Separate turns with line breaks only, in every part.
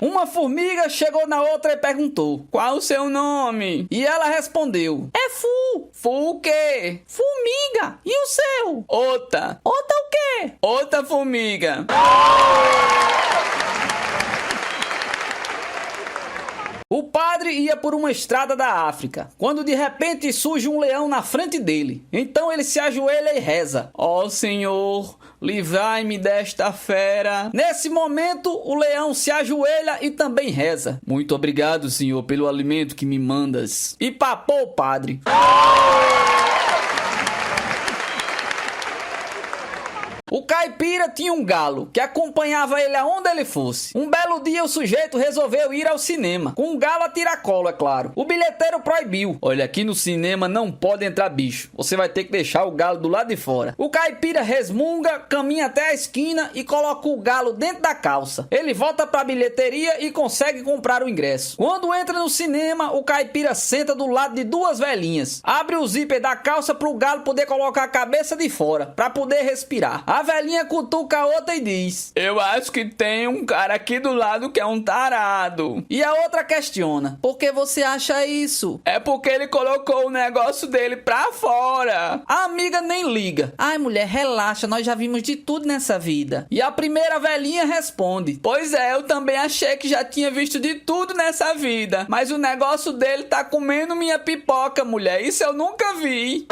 Uma formiga chegou na outra e perguntou: qual o seu nome? E ela respondeu: é Fu. Fu o quê? Formiga. E o seu? Ota. Ota o quê? Outra formiga. O padre ia por uma estrada da África, quando de repente surge um leão na frente dele. Então ele se ajoelha e reza: ó Senhor, livrai-me desta fera. Nesse momento, o leão se ajoelha e também reza: muito obrigado, Senhor, pelo alimento que me mandas. E papou o padre. O caipira tinha um galo que acompanhava ele aonde ele fosse. Um belo dia o sujeito resolveu ir ao cinema, com um galo a tiracolo, é claro. O bilheteiro proibiu: olha, aqui no cinema não pode entrar bicho, você vai ter que deixar o galo do lado de fora. O caipira resmunga, caminha até a esquina e coloca o galo dentro da calça. Ele volta para a bilheteria e consegue comprar o ingresso. Quando entra no cinema, o caipira senta do lado de duas velhinhas, abre o zíper da calça para o galo poder colocar a cabeça de fora, para poder respirar. A velhinha cutuca a outra e diz: eu acho que tem um cara aqui do lado que é um tarado. E a outra questiona: por que você acha isso? É porque ele colocou o negócio dele pra fora. A amiga nem liga: ai mulher, relaxa, nós já vimos de tudo nessa vida. E a primeira velhinha responde: pois é, eu também achei que já tinha visto de tudo nessa vida, mas o negócio dele tá comendo minha pipoca, mulher, isso eu nunca vi.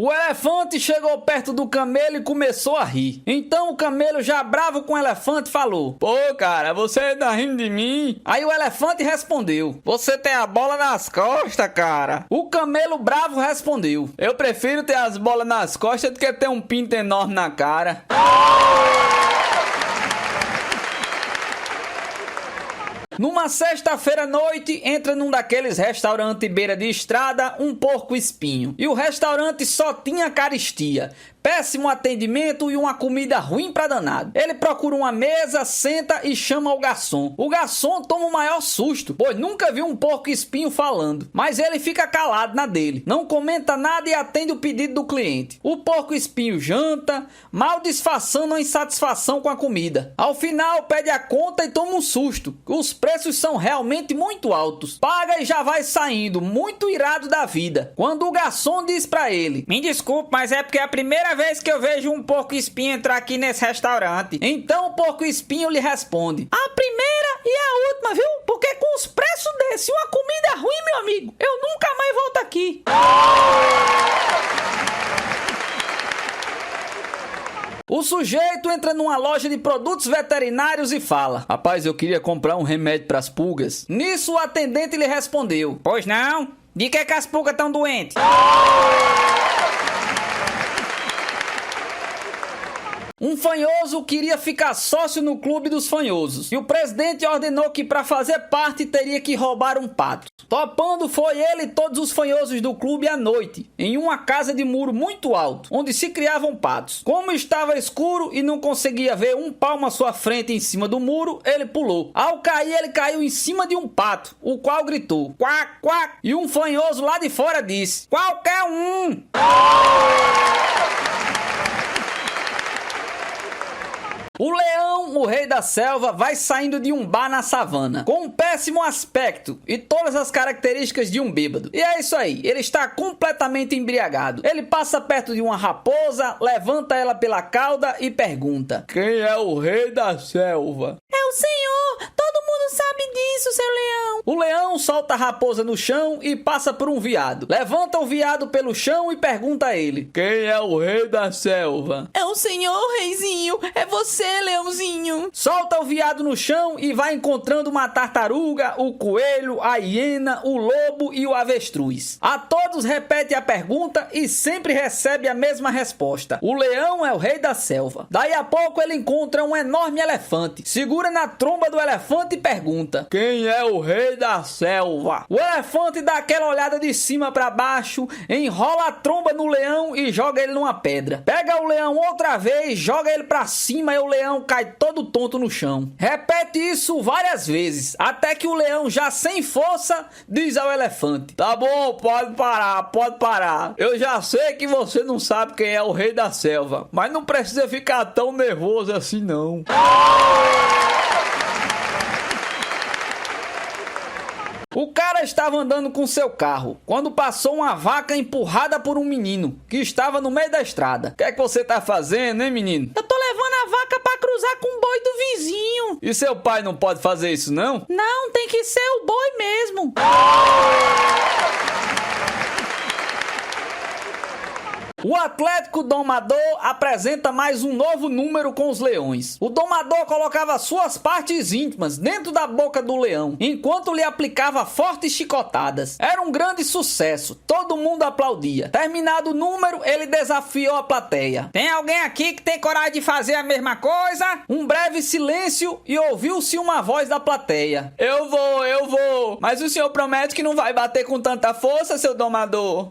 O elefante chegou perto do camelo e começou a rir. Então o camelo, já bravo com o elefante, falou: pô, cara, você tá rindo de mim? Aí o elefante respondeu: você tem a bola nas costas, cara. O camelo bravo respondeu: eu prefiro ter as bolas nas costas do que ter um pinto enorme na cara. Numa sexta-feira à noite, entra num daqueles restaurantes beira de estrada um porco-espinho. E o restaurante só tinha caristia, péssimo atendimento e uma comida ruim pra danado. Ele procura uma mesa, senta e chama o garçom. O garçom toma o maior susto, pois nunca viu um porco-espinho falando. Mas ele fica calado na dele, não comenta nada e atende o pedido do cliente. O porco-espinho janta, mal disfarçando a insatisfação com a comida. Ao final, pede a conta e toma um susto. Os preços são realmente muito altos. Paga e já vai saindo, muito irado da vida, quando o garçom diz pra ele: me desculpe, mas é porque é a primeira vez que eu vejo um porco-espinho entrar aqui nesse restaurante. Então o porco-espinho lhe responde: a primeira e a última, viu? Porque com os preços desse e uma comida ruim, meu amigo, eu nunca mais volto aqui. O sujeito entra numa loja de produtos veterinários e fala: rapaz, eu queria comprar um remédio para as pulgas. Nisso o atendente lhe respondeu: pois não? De que as pulgas estão doentes? Um fanhoso queria ficar sócio no clube dos fanhosos, e o presidente ordenou que para fazer parte teria que roubar um pato. Topando, foi ele e todos os fanhosos do clube à noite, em uma casa de muro muito alto, onde se criavam patos. Como estava escuro e não conseguia ver um palmo à sua frente em cima do muro, ele pulou. Ao cair, ele caiu em cima de um pato, o qual gritou: quac, quac, e um fanhoso lá de fora disse: qualquer um! O leão, o rei da selva, vai saindo de um bar na savana, com um péssimo aspecto e todas as características de um bêbado. E é isso aí, ele está completamente embriagado. Ele passa perto de uma raposa, levanta ela pela cauda e pergunta: quem é o rei da selva? É o senhor, todo mundo sabe disso, seu leão. O leão solta a raposa no chão e passa por um veado. Levanta o veado pelo chão e pergunta a ele: quem é o rei da selva? É o senhor, reizinho, é você, leãozinho. Solta o veado no chão e vai encontrando uma tartaruga, o coelho, a hiena, o lobo e o avestruz. A todos repete a pergunta e sempre recebe a mesma resposta: o leão é o rei da selva. Daí a pouco ele encontra um enorme elefante, segura na tromba do elefante e pergunta: pergunta: quem é o rei da selva? O elefante dá aquela olhada de cima pra baixo, enrola a tromba no leão e joga ele numa pedra. Pega o leão outra vez, joga ele pra cima e o leão cai todo tonto no chão. Repete isso várias vezes, até que o leão, já sem força, diz ao elefante: tá bom, pode parar, pode parar. Eu já sei que você não sabe quem é o rei da selva, mas não precisa ficar tão nervoso assim não. O cara estava andando com seu carro quando passou uma vaca empurrada por um menino que estava no meio da estrada. O que é que você tá fazendo, hein, menino? Eu tô levando a vaca pra cruzar com o boi do vizinho. E seu pai não pode fazer isso, não? Não, tem que ser o boi mesmo. O Atlético Domador apresenta mais um novo número com os leões. O domador colocava suas partes íntimas dentro da boca do leão, enquanto lhe aplicava fortes chicotadas. Era um grande sucesso, todo mundo aplaudia. Terminado o número, ele desafiou a plateia: tem alguém aqui que tem coragem de fazer a mesma coisa? Um breve silêncio e ouviu-se uma voz da plateia: eu vou, mas o senhor promete que não vai bater com tanta força, seu domador?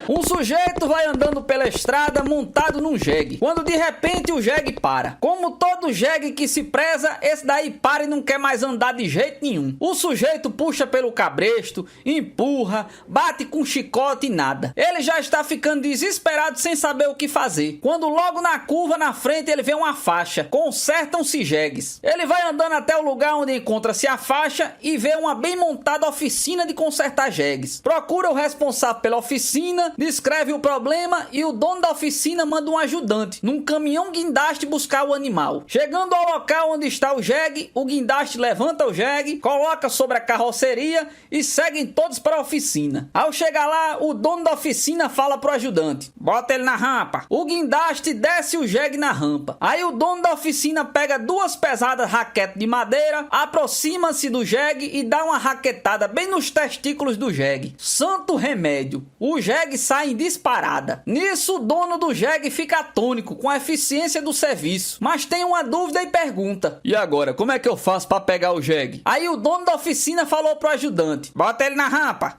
Um sujeito vai andando pela estrada montado num jegue, quando de repente o jegue para. Como todo jegue que se preza, esse daí para e não quer mais andar de jeito nenhum. O sujeito puxa pelo cabresto, empurra, bate com chicote e nada. Ele já está ficando desesperado sem saber o que fazer, quando logo na curva na frente ele vê uma faixa: consertam-se jegues. Ele vai andando até o lugar onde encontra-se a faixa e vê uma bem montada oficina de consertar jegues. Procura o responsável pela oficina, descreve o problema e o dono da oficina manda um ajudante num caminhão guindaste buscar o animal. Chegando ao local onde está o jegue, o guindaste levanta o jegue, coloca sobre a carroceria e seguem todos para a oficina. Ao chegar lá, o dono da oficina fala pro ajudante: bota ele na rampa. O guindaste desce o jegue na rampa. Aí o dono da oficina pega duas pesadas raquetes de madeira, aproxima-se do jegue e dá uma raquetada bem nos testículos do jegue. Santo remédio! O jegue sai em disparada. Nisso, o dono do jegue fica atônico com a eficiência do serviço, mas tem uma dúvida e pergunta: e agora, como é que eu faço para pegar o jegue? Aí o dono da oficina falou pro ajudante: bota ele na rampa.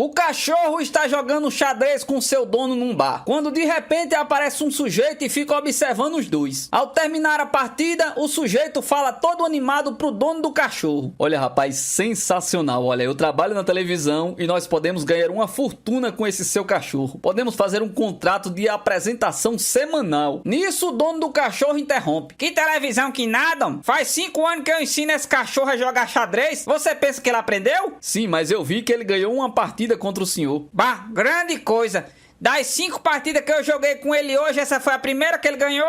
O cachorro está jogando xadrez com seu dono num bar, quando de repente aparece um sujeito e fica observando os dois. Ao terminar a partida, o sujeito fala todo animado pro dono do cachorro: olha, rapaz, sensacional, olha, eu trabalho na televisão e nós podemos ganhar uma fortuna com esse seu cachorro. Podemos fazer um contrato de apresentação semanal. Nisso, o dono do cachorro interrompe: que televisão que nada? Faz 5 anos que eu ensino esse cachorro a jogar xadrez. Você pensa que ele aprendeu? Sim, mas eu vi que ele ganhou uma partida contra o senhor. Bah, grande coisa. Das 5 partidas que eu joguei com ele hoje, essa foi a primeira que ele ganhou?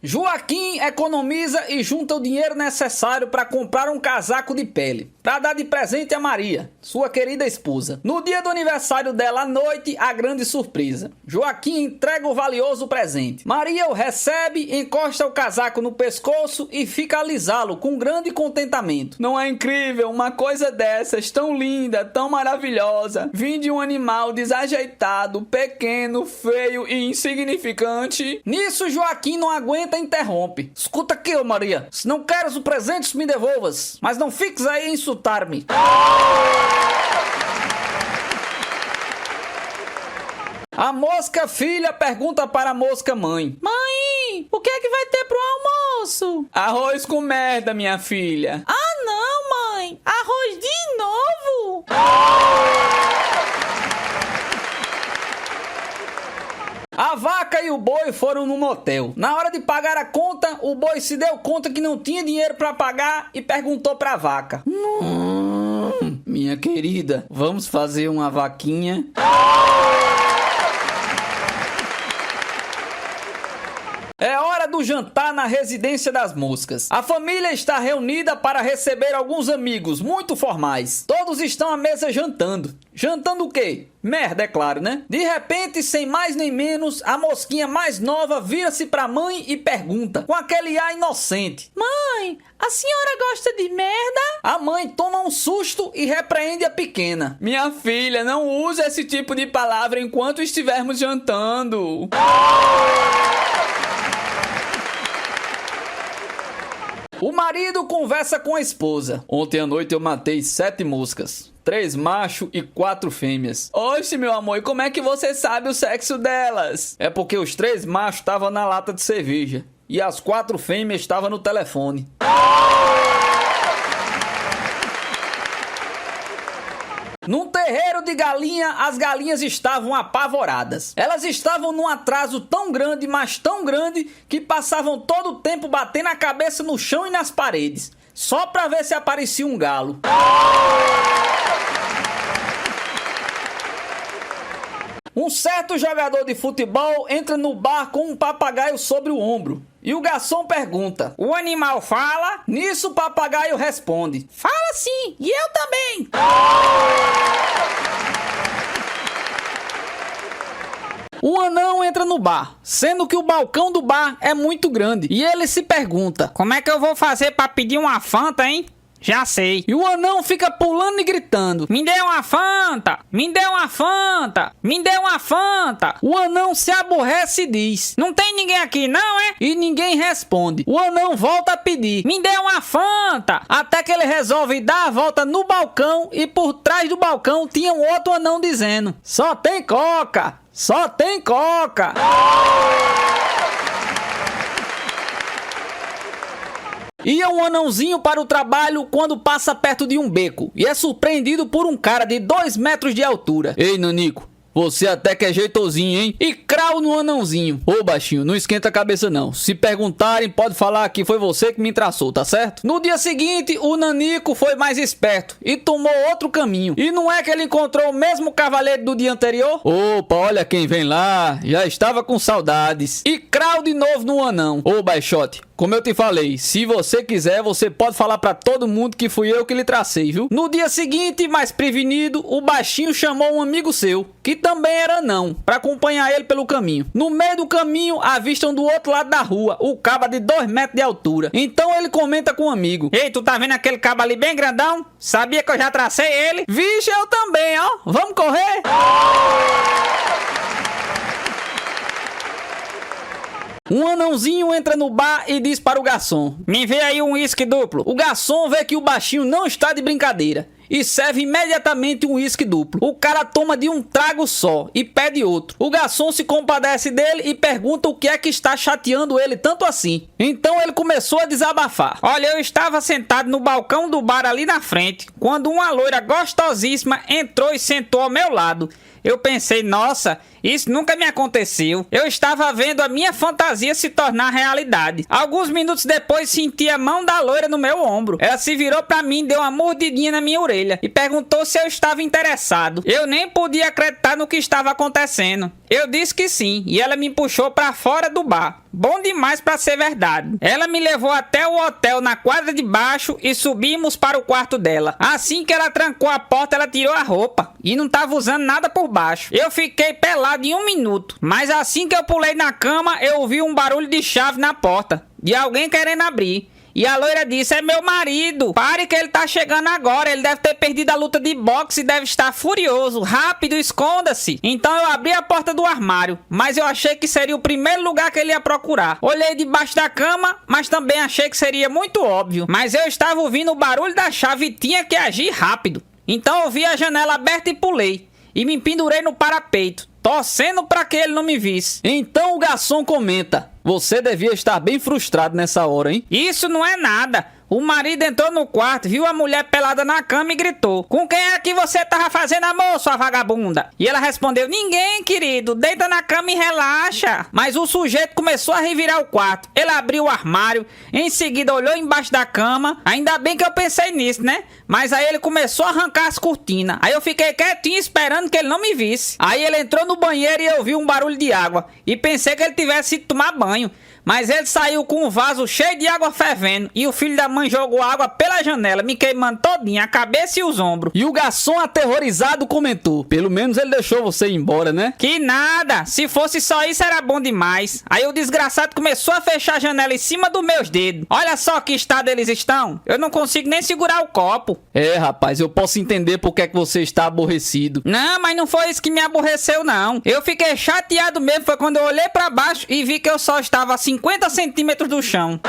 Joaquim economiza e junta o dinheiro necessário para comprar um casaco de pele, para dar de presente a Maria, sua querida esposa. No dia do aniversário dela à noite, a grande surpresa: Joaquim entrega o valioso presente. Maria o recebe, encosta o casaco no pescoço e fica a alisá-lo com grande contentamento. Não é incrível uma coisa dessas, tão linda, tão maravilhosa, vim de um animal desajeitado, pequeno, feio e insignificante? Nisso, Joaquim não aguenta e interrompe: escuta aqui, ô Maria, se não queres o presente, me devolvas, mas não fiques aí a insultar-me. A mosca filha pergunta para a mosca mãe: mãe, o que é que vai ter pro almoço? Arroz com merda, minha filha. Ah não, mãe, arroz de novo? A vaca e o boi foram no motel. Na hora de pagar a conta, o boi se deu conta que não tinha dinheiro para pagar e perguntou para a vaca: minha querida, vamos fazer uma vaquinha? É hora do do jantar na residência das moscas. A família está reunida para receber alguns amigos muito formais. Todos estão à mesa jantando. Jantando o quê? Merda, é claro, né? De repente, sem mais nem menos, a mosquinha mais nova vira-se pra mãe e pergunta, com aquele ar inocente: Mãe, a senhora gosta de merda? A mãe toma um susto e repreende a pequena: Minha filha, não use esse tipo de palavra enquanto estivermos jantando. O marido conversa com a esposa. Ontem à noite eu matei 7 moscas. 3 machos e 4 fêmeas. Oxe, meu amor, e como é que você sabe o sexo delas? É porque os 3 machos estavam na lata de cerveja e as 4 fêmeas estavam no telefone. Num terreiro de galinha, as galinhas estavam apavoradas. Elas estavam num atraso tão grande, mas tão grande, que passavam todo o tempo batendo a cabeça no chão e nas paredes, só pra ver se aparecia um galo. Um certo jogador de futebol entra no bar com um papagaio sobre o ombro. E o garçom pergunta: O animal fala? Nisso o papagaio responde: Fala sim, e eu também. Um anão entra no bar, sendo que o balcão do bar é muito grande. E ele se pergunta: Como é que eu vou fazer pra pedir uma Fanta, hein? Já sei. E o anão fica pulando e gritando: Me dê uma Fanta! Me dê uma Fanta! Me dê uma Fanta! O anão se aborrece e diz: Não tem ninguém aqui não, é? E ninguém responde. O anão volta a pedir: Me dê uma Fanta! Até que ele resolve dar a volta no balcão e por trás do balcão tinha um outro anão dizendo: Só tem coca! Só tem coca! Ia um anãozinho para o trabalho quando passa perto de um beco e é surpreendido por um cara de 2 metros de altura. Ei, Nanico, você até que é jeitosinho, hein? E crau no anãozinho. Ô, baixinho, não esquenta a cabeça não. Se perguntarem, pode falar que foi você que me traçou, tá certo? No dia seguinte, o Nanico foi mais esperto e tomou outro caminho. E não é que ele encontrou o mesmo cavaleiro do dia anterior? Opa, olha quem vem lá. Já estava com saudades. E crau de novo no anão. Ô, baixote, como eu te falei, se você quiser, você pode falar pra todo mundo que fui eu que lhe tracei, viu? No dia seguinte, mais prevenido, o baixinho chamou um amigo seu, que também era anão, pra acompanhar ele pelo caminho. No meio do caminho, avistam do outro lado da rua o caba de 2 metros de altura. Então ele comenta com o amigo: Ei, tu tá vendo aquele caba ali bem grandão? Sabia que eu já tracei ele? Vixe, eu também, ó. Vamos correr? Um anãozinho entra no bar e diz para o garçom: Me vê aí um uísque duplo. O garçom vê que o baixinho não está de brincadeira e serve imediatamente um uísque duplo. O cara toma de um trago só e pede outro. O garçom se compadece dele e pergunta o que é que está chateando ele tanto assim. Então ele começou a desabafar: Olha, eu estava sentado no balcão do bar ali na frente, quando uma loira gostosíssima entrou e sentou ao meu lado. Eu pensei, nossa, isso nunca me aconteceu. Eu estava vendo a minha fantasia se tornar realidade. Alguns minutos depois senti a mão da loira no meu ombro. Ela se virou pra mim, deu uma mordidinha na minha orelha e perguntou se eu estava interessado. Eu nem podia acreditar no que estava acontecendo. Eu disse que sim e ela me puxou pra fora do bar. Bom demais pra ser verdade. Ela me levou até o hotel na quadra de baixo e subimos para o quarto dela. Assim que ela trancou a porta, ela tirou a roupa e não estava usando nada por baixo. Eu fiquei pelado em 1 minuto, mas assim que eu pulei na cama, eu ouvi um barulho de chave na porta, de alguém querendo abrir. E a loira disse: É meu marido, pare que ele tá chegando agora, ele deve ter perdido a luta de boxe e deve estar furioso, rápido, esconda-se. Então eu abri a porta do armário, mas eu achei que seria o primeiro lugar que ele ia procurar. Olhei debaixo da cama, mas também achei que seria muito óbvio. Mas eu estava ouvindo o barulho da chave e tinha que agir rápido. Então eu vi a janela aberta e pulei, e me pendurei no parapeito, torcendo para que ele não me visse. Então o garçom comenta: Você devia estar bem frustrado nessa hora, hein? Isso não é nada. O marido entrou no quarto, viu a mulher pelada na cama e gritou: Com quem é que você tava fazendo amor, sua vagabunda? E ela respondeu: Ninguém, querido, deita na cama e relaxa. Mas o sujeito começou a revirar o quarto. Ele abriu o armário, em seguida olhou embaixo da cama. Ainda bem que eu pensei nisso, né? Mas aí ele começou a arrancar as cortinas. Aí eu fiquei quietinho esperando que ele não me visse. Aí ele entrou no banheiro e eu vi um barulho de água e pensei que ele tivesse ido tomar banho.
Mas ele saiu com um vaso cheio de água fervendo e o filho da mãe jogou água pela janela, me queimando todinha, a cabeça e os ombros.
E o garçom aterrorizado comentou: pelo menos ele deixou você ir embora, né?
Que nada! Se fosse só isso era bom demais. Aí o desgraçado começou a fechar a janela em cima dos meus dedos. Olha só que estado eles estão. Eu não consigo nem segurar o copo.
É, rapaz, eu posso entender por que é que você está aborrecido.
Não, mas não foi isso que me aborreceu, não. Eu fiquei chateado mesmo, foi quando eu olhei pra baixo e vi que eu só estava a 50 centímetros do chão.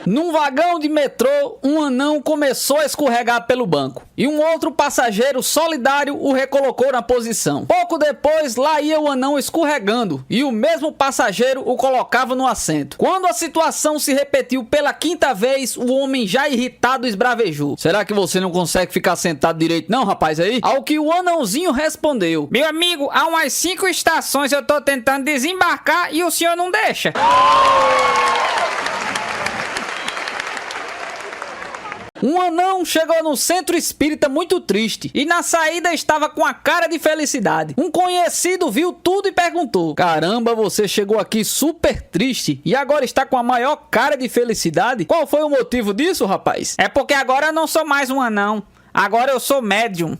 Num vagão de metrô, um anão começou a escorregar pelo banco e um outro passageiro solidário o recolocou na posição. Pouco depois, lá ia o anão escorregando e o mesmo passageiro o colocava no assento. Quando a situação se repetiu pela quinta vez, o homem já irritado esbravejou: será que você não consegue ficar sentado direito não, rapaz, aí? Ao que o anãozinho respondeu:
meu amigo, há umas 5 estações eu tô tentando desembarcar e o senhor não deixa.
Um anão chegou no centro espírita muito triste e na saída estava com a cara de felicidade. Um conhecido viu tudo e perguntou: caramba, você chegou aqui super triste e agora está com a maior cara de felicidade? Qual foi o motivo disso, rapaz?
É porque agora eu não sou mais um anão, agora eu sou médium.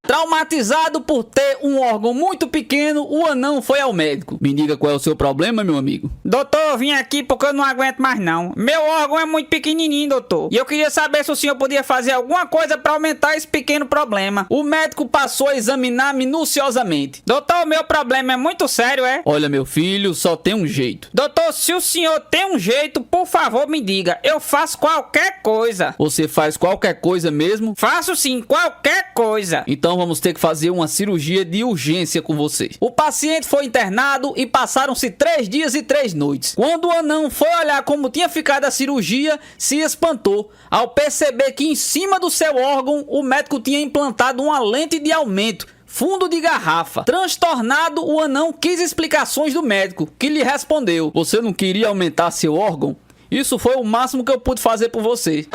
Traumatizado por ter um órgão muito pequeno, o anão foi ao médico. Me diga qual é o seu problema, meu amigo.
Doutor, eu vim aqui porque eu não aguento mais não. Meu órgão é muito pequenininho, doutor. E eu queria saber se o senhor podia fazer alguma coisa para aumentar esse pequeno problema.
O médico passou a examinar minuciosamente.
Doutor, meu problema é muito sério, é?
Olha, meu filho, só tem um jeito.
Doutor, se o senhor tem um jeito, por favor, me diga. Eu faço qualquer coisa.
Você faz qualquer coisa mesmo?
Faço sim, qualquer coisa.
Então vamos ter que fazer uma cirurgia de urgência com você. O paciente foi internado e passaram-se 3 dias e 3 noites. Quando o anão foi olhar como tinha ficado a cirurgia, se espantou ao perceber que em cima do seu órgão o médico tinha implantado uma lente de aumento, fundo de garrafa. Transtornado, o anão quis explicações do médico, que lhe respondeu: você não queria aumentar seu órgão? Isso foi o máximo que eu pude fazer por você.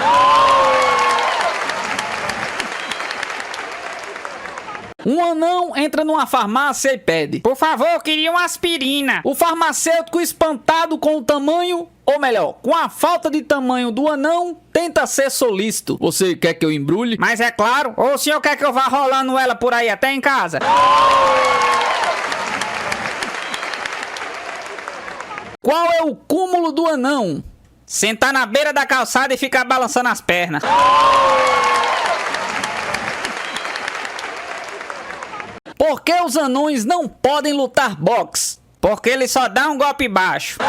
Um anão entra numa farmácia e pede:
por favor, eu queria uma aspirina.
O farmacêutico, espantado com o tamanho, ou melhor, com a falta de tamanho do anão, tenta ser solícito. Você quer que eu embrulhe?
Mas é claro. Ou o senhor quer que eu vá rolando ela por aí até em casa?
Qual é o cúmulo do anão?
Sentar na beira da calçada e ficar balançando as pernas.
Por que os anões não podem lutar boxe?
Porque ele só dá um golpe baixo.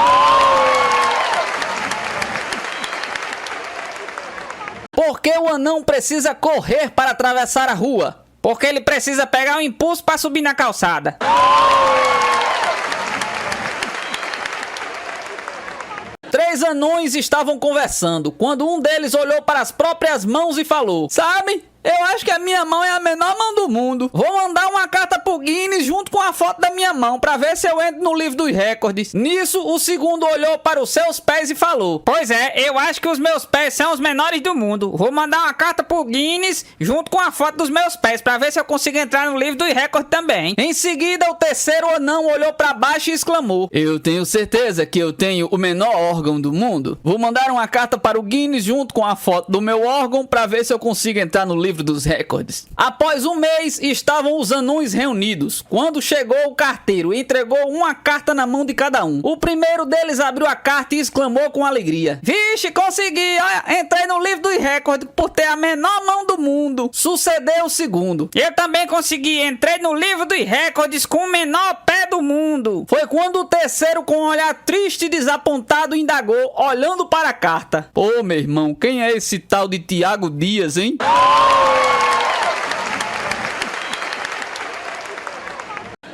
Por que o anão precisa correr para atravessar a rua?
Porque ele precisa pegar um impulso para subir na calçada.
Três anões estavam conversando quando um deles olhou para as próprias mãos e falou: sabe, eu acho que a minha mão é a menor mão do mundo. Vou mandar uma carta pro Guinness junto com a foto da minha mão pra ver se eu entro no livro dos recordes. Nisso, o segundo olhou para os seus pés e falou:
pois é, eu acho que os meus pés são os menores do mundo. Vou mandar uma carta pro Guinness junto com a foto dos meus pés pra ver se eu consigo entrar no livro dos recordes também.
Em seguida, o terceiro anão olhou pra baixo e exclamou: eu tenho certeza que eu tenho o menor órgão do mundo. Vou mandar uma carta para o Guinness junto com a foto do meu órgão pra ver se eu consigo entrar no livro dos recordes. Após um mês, estavam os anões reunidos, quando chegou o carteiro e entregou uma carta na mão de cada um. O primeiro deles abriu a carta e exclamou com alegria: vixe, consegui! Olha, entrei no livro dos recordes por ter a menor mão do mundo. Sucedeu o segundo:
eu também consegui, entrei no livro dos recordes com o menor pé do mundo.
Foi quando o terceiro, com um olhar triste e desapontado, indagou, olhando para a carta: ô, meu irmão, quem é esse tal de Tiago Dias, hein?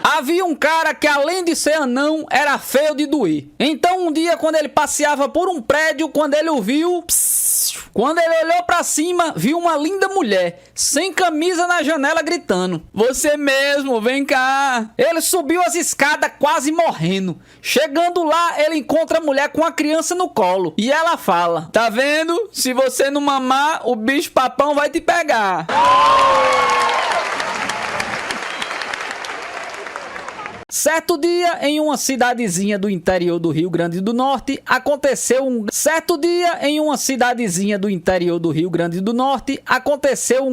Havia um cara que, além de ser anão, era feio de doer. Então, um dia, quando ele passeava por um prédio, quando ele o viu, Quando ele olhou pra cima, viu uma linda mulher, sem camisa na janela, gritando: "Você mesmo, vem cá!" Ele subiu as escadas quase morrendo. Chegando lá, ele encontra a mulher com a criança no colo. E ela fala: "Tá vendo? Se você não mamar, o bicho papão vai te pegar." Certo dia, em uma cidadezinha do interior do Rio Grande do Norte, aconteceu um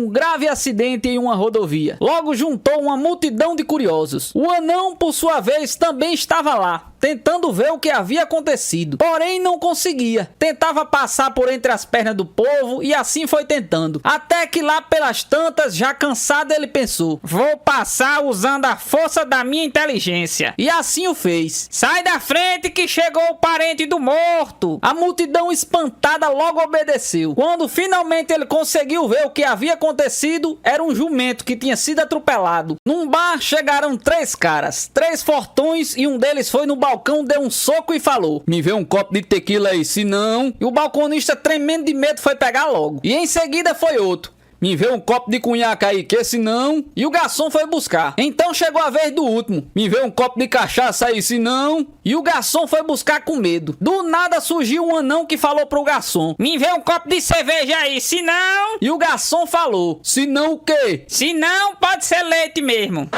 grave acidente em uma rodovia. Logo juntou uma multidão de curiosos. O anão, por sua vez, também estava lá, tentando ver o que havia acontecido. Porém, não conseguia. Tentava passar por entre as pernas do povo e assim foi tentando. Até que lá pelas tantas, já cansado, ele pensou:
vou passar usando a força da minha inteligência.
E assim o fez.
Sai da frente que chegou o parente do morto.
A multidão espantada logo obedeceu. Quando finalmente ele conseguiu ver o que havia acontecido, era um jumento que tinha sido atropelado. Num bar chegaram 3 caras, 3 fortões, e um deles foi no balcão, deu um soco e falou: "Me vê um copo de tequila aí, senão..." E o balconista, tremendo de medo, foi pegar logo. E em seguida foi outro: "Me vê um copo de cunhaque aí, que senão..." E o garçom foi buscar. Então chegou a vez do último: "Me vê um copo de cachaça aí, senão..." E o garçom foi buscar com medo. Do nada surgiu um anão que falou pro garçom:
"Me vê um copo de cerveja aí, senão..."
E o garçom falou: "Senão o quê?"
"Senão pode ser leite mesmo."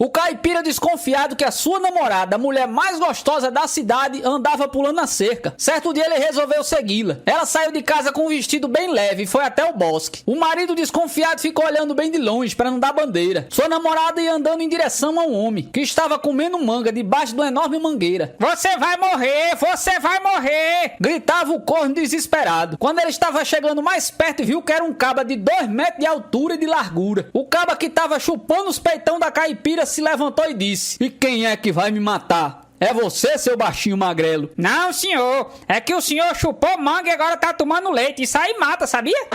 O caipira, desconfiado que a sua namorada, a mulher mais gostosa da cidade, andava pulando a cerca. Certo dia ele resolveu segui-la. Ela saiu de casa com um vestido bem leve e foi até o bosque. O marido, desconfiado, ficou olhando bem de longe para não dar bandeira. Sua namorada ia andando em direção a um homem que estava comendo manga debaixo de uma enorme mangueira.
"Você vai morrer! Você vai morrer!"
gritava o corno desesperado. Quando ele estava chegando mais perto, viu que era um caba de 2 metros de altura e de largura. O caba que estava chupando os peitão da caipira se levantou e disse: "E quem é que vai me matar? É você, seu baixinho magrelo."
"Não, senhor. É que o senhor chupou manga e agora tá tomando leite. Isso aí mata, sabia?"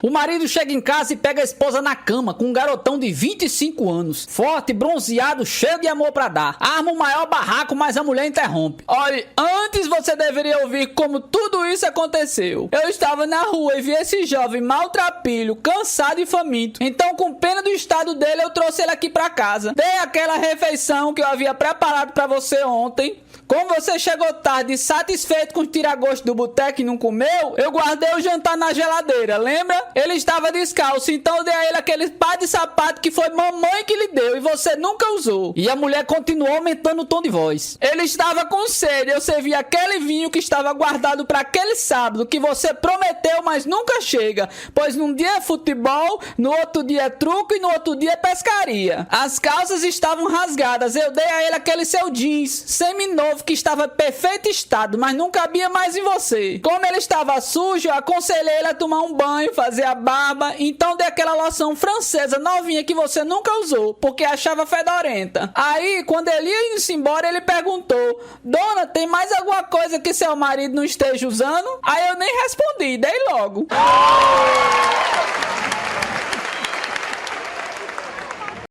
O marido chega em casa e pega a esposa na cama com um garotão de 25 anos, forte, bronzeado, cheio de amor pra dar. Arma o maior barraco, mas a mulher interrompe: "Olha, antes você deveria ouvir como tudo isso aconteceu. Eu estava na rua e vi esse jovem maltrapilho, cansado e faminto. Então, com pena do estado dele, eu trouxe ele aqui pra casa. Dei aquela refeição que eu havia preparado pra você ontem. Como você chegou tarde, satisfeito com os tira-gosto do boteco e não comeu, eu guardei o jantar na geladeira, lembra? Ele estava descalço, então eu dei a ele aquele par de sapato que foi mamãe que lhe deu e você nunca usou." E a mulher continuou aumentando o tom de voz: "Ele estava com sede, eu servi aquele vinho que estava guardado para aquele sábado que você prometeu, mas nunca chega, pois num dia é futebol, no outro dia é truco e no outro dia é pescaria. As calças estavam rasgadas, eu dei a ele aquele seu jeans semi-novo que estava em perfeito estado, mas não cabia mais em você. Como ele estava sujo, eu aconselhei ele a tomar um banho, fazer a barba, então dei aquela loção francesa novinha que você nunca usou, porque achava fedorenta. Aí, quando ele ia indo embora, ele perguntou: "Dona, tem mais alguma coisa que seu marido não esteja usando?" Aí eu nem respondi, dei logo.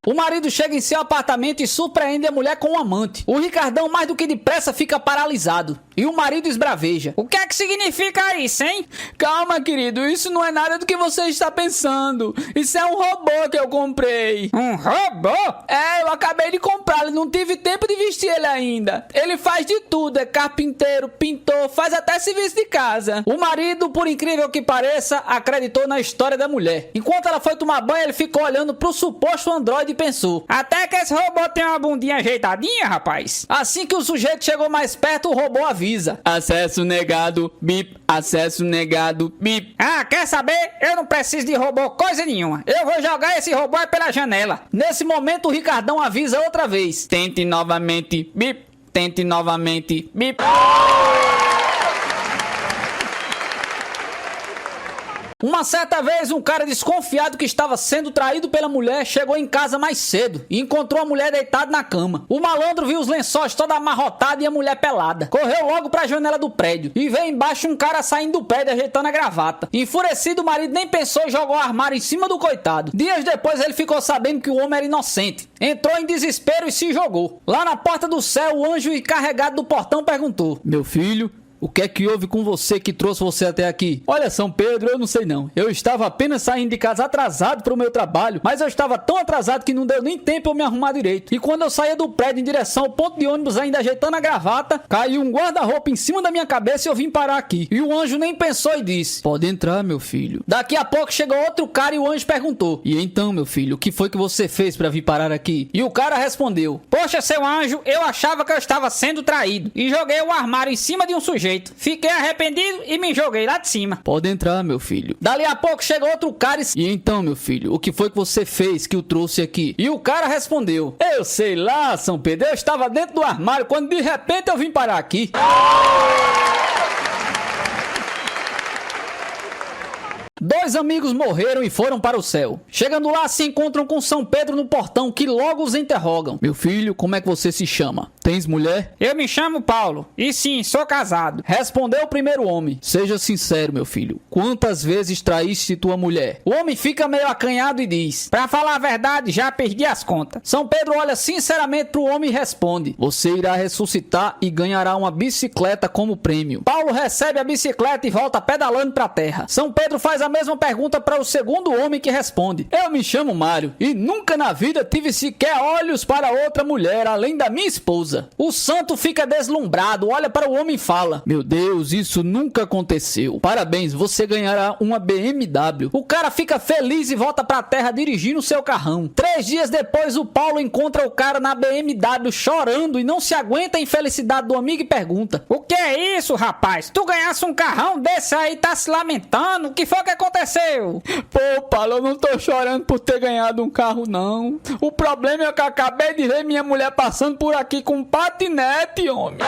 O marido chega em seu apartamento e surpreende a mulher com um amante. O Ricardão, mais do que depressa, fica paralisado. E o marido esbraveja:
"O que é que significa isso, hein?"
"Calma, querido, isso não é nada do que você está pensando. Isso é um robô que eu comprei."
"Um robô?"
"É, eu acabei de comprá-lo, não tive tempo de vestir ele ainda. Ele faz de tudo, é carpinteiro, pintor, faz até serviço de casa." O marido, por incrível que pareça, acreditou na história da mulher. Enquanto ela foi tomar banho, ele ficou olhando pro suposto androide e pensou:
"Até que esse robô tem uma bundinha ajeitadinha, rapaz."
Assim que o sujeito chegou mais perto, o robô avisa: "Acesso negado, bip, acesso negado, bip."
"Ah, quer saber? Eu não preciso de robô coisa nenhuma. Eu vou jogar esse robô pela janela."
Nesse momento, o Ricardão avisa outra vez: "Tente novamente, bip, tente novamente, bip." Uma certa vez, um cara desconfiado que estava sendo traído pela mulher chegou em casa mais cedo e encontrou a mulher deitada na cama. O malandro viu os lençóis toda amarrotada e a mulher pelada. Correu logo pra janela do prédio e veio embaixo um cara saindo do prédio ajeitando a gravata. Enfurecido, o marido nem pensou e jogou o armário em cima do coitado. Dias depois, ele ficou sabendo que o homem era inocente. Entrou em desespero e se jogou. Lá na porta do céu, o anjo encarregado do portão perguntou: meu filho, o que é que houve com você que trouxe você até aqui? Olha, São Pedro, eu não sei não. Eu estava apenas saindo de casa atrasado para o meu trabalho, mas eu estava tão atrasado que não deu nem tempo eu me arrumar direito. E quando eu saía do prédio em direção ao ponto de ônibus, ainda ajeitando a gravata, caiu um guarda-roupa em cima da minha cabeça e eu vim parar aqui. E o anjo nem pensou e disse: pode entrar, meu filho. Daqui a pouco chegou outro cara e o anjo perguntou: e então, meu filho, o que foi que você fez para vir parar aqui? E o cara respondeu: poxa, seu anjo, eu achava que eu estava sendo traído e joguei o armário em cima de um sujeito. Fiquei arrependido e me joguei lá de cima. Pode entrar, meu filho. Dali a pouco chegou outro cara e então, meu filho, o que foi que você fez que o trouxe aqui? E o cara respondeu: eu sei lá, São Pedro, eu estava dentro do armário quando de repente eu vim parar aqui. Dois amigos morreram e foram para o céu. Chegando lá, se encontram com São Pedro no portão, que logo os interrogam: meu filho, como é que você se chama? Tens mulher?
Eu me chamo Paulo, e sim, sou casado.
Respondeu o primeiro homem: seja sincero, meu filho, quantas vezes traíste tua mulher? O homem fica meio acanhado e diz:
pra falar a verdade, já perdi as contas.
São Pedro olha sinceramente pro homem e responde: você irá ressuscitar e ganhará uma bicicleta como prêmio. Paulo recebe a bicicleta e volta pedalando pra terra. São Pedro faz a mesma pergunta para o segundo homem, que responde: eu me chamo Mário e nunca na vida tive sequer olhos para outra mulher além da minha esposa. O santo fica deslumbrado, olha para o homem e fala: meu Deus, isso nunca aconteceu. Parabéns, você ganhará uma BMW. O cara fica feliz e volta para a terra dirigindo seu carrão. 3 dias depois, o Paulo encontra o cara na BMW chorando e não se aguenta a infelicidade do amigo e pergunta:
o que é isso, rapaz? Tu ganhasse um carrão desse aí, tá se lamentando? O que foi que aconteceu?
Pô, Paulo, eu não tô chorando por ter ganhado um carro, não. O problema é que eu acabei de ver minha mulher passando por aqui com um patinete, homem.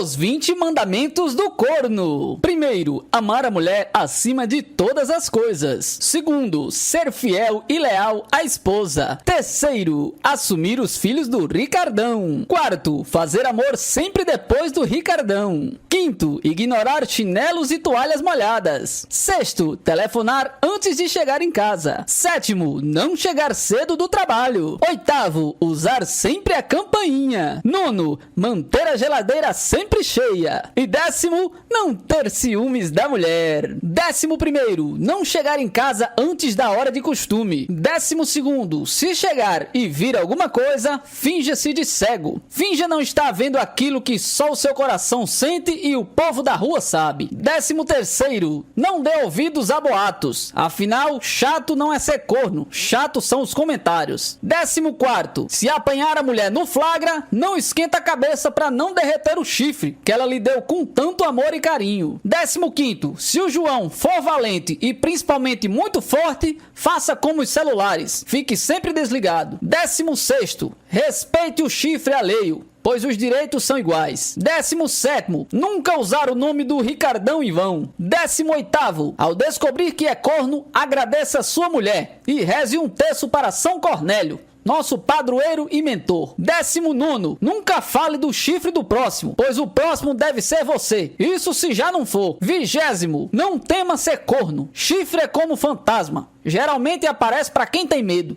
Os 20 mandamentos do corno. Primeiro, amar a mulher acima de todas as coisas. Segundo, ser fiel e leal à esposa. Terceiro, assumir os filhos do Ricardão. Quarto, fazer amor sempre depois do Ricardão. Quinto, ignorar chinelos e toalhas molhadas. Sexto, telefonar antes de chegar em casa. Sétimo, não chegar cedo do trabalho. Oitavo, usar sempre a campainha. Nono, manter a geladeira sempre cheia. E 10º, não ter ciúmes da mulher. 11º, não chegar em casa antes da hora de costume. 12º, se chegar e vir alguma coisa, finja-se de cego. Finja não estar vendo aquilo que só o seu coração sente e o povo da rua sabe. 13º, não dê ouvidos a boatos. Afinal, chato não é ser corno, chato são os comentários. 14º, se apanhar a mulher no flagra, não esquenta a cabeça pra não derreter o chifre que ela lhe deu com tanto amor e carinho. 15º, se o João for valente e principalmente muito forte, faça como os celulares, fique sempre desligado. 16º, respeite o chifre alheio, pois os direitos são iguais. 17º, nunca usar o nome do Ricardão em vão. 18º, ao descobrir que é corno, agradeça a sua mulher e reze um terço para São Cornélio, nosso padroeiro e mentor. 19º, nunca fale do chifre do próximo, pois o próximo deve ser você, isso se já não for. 20º, não tema ser corno, chifre é como fantasma, geralmente aparece para quem tem medo.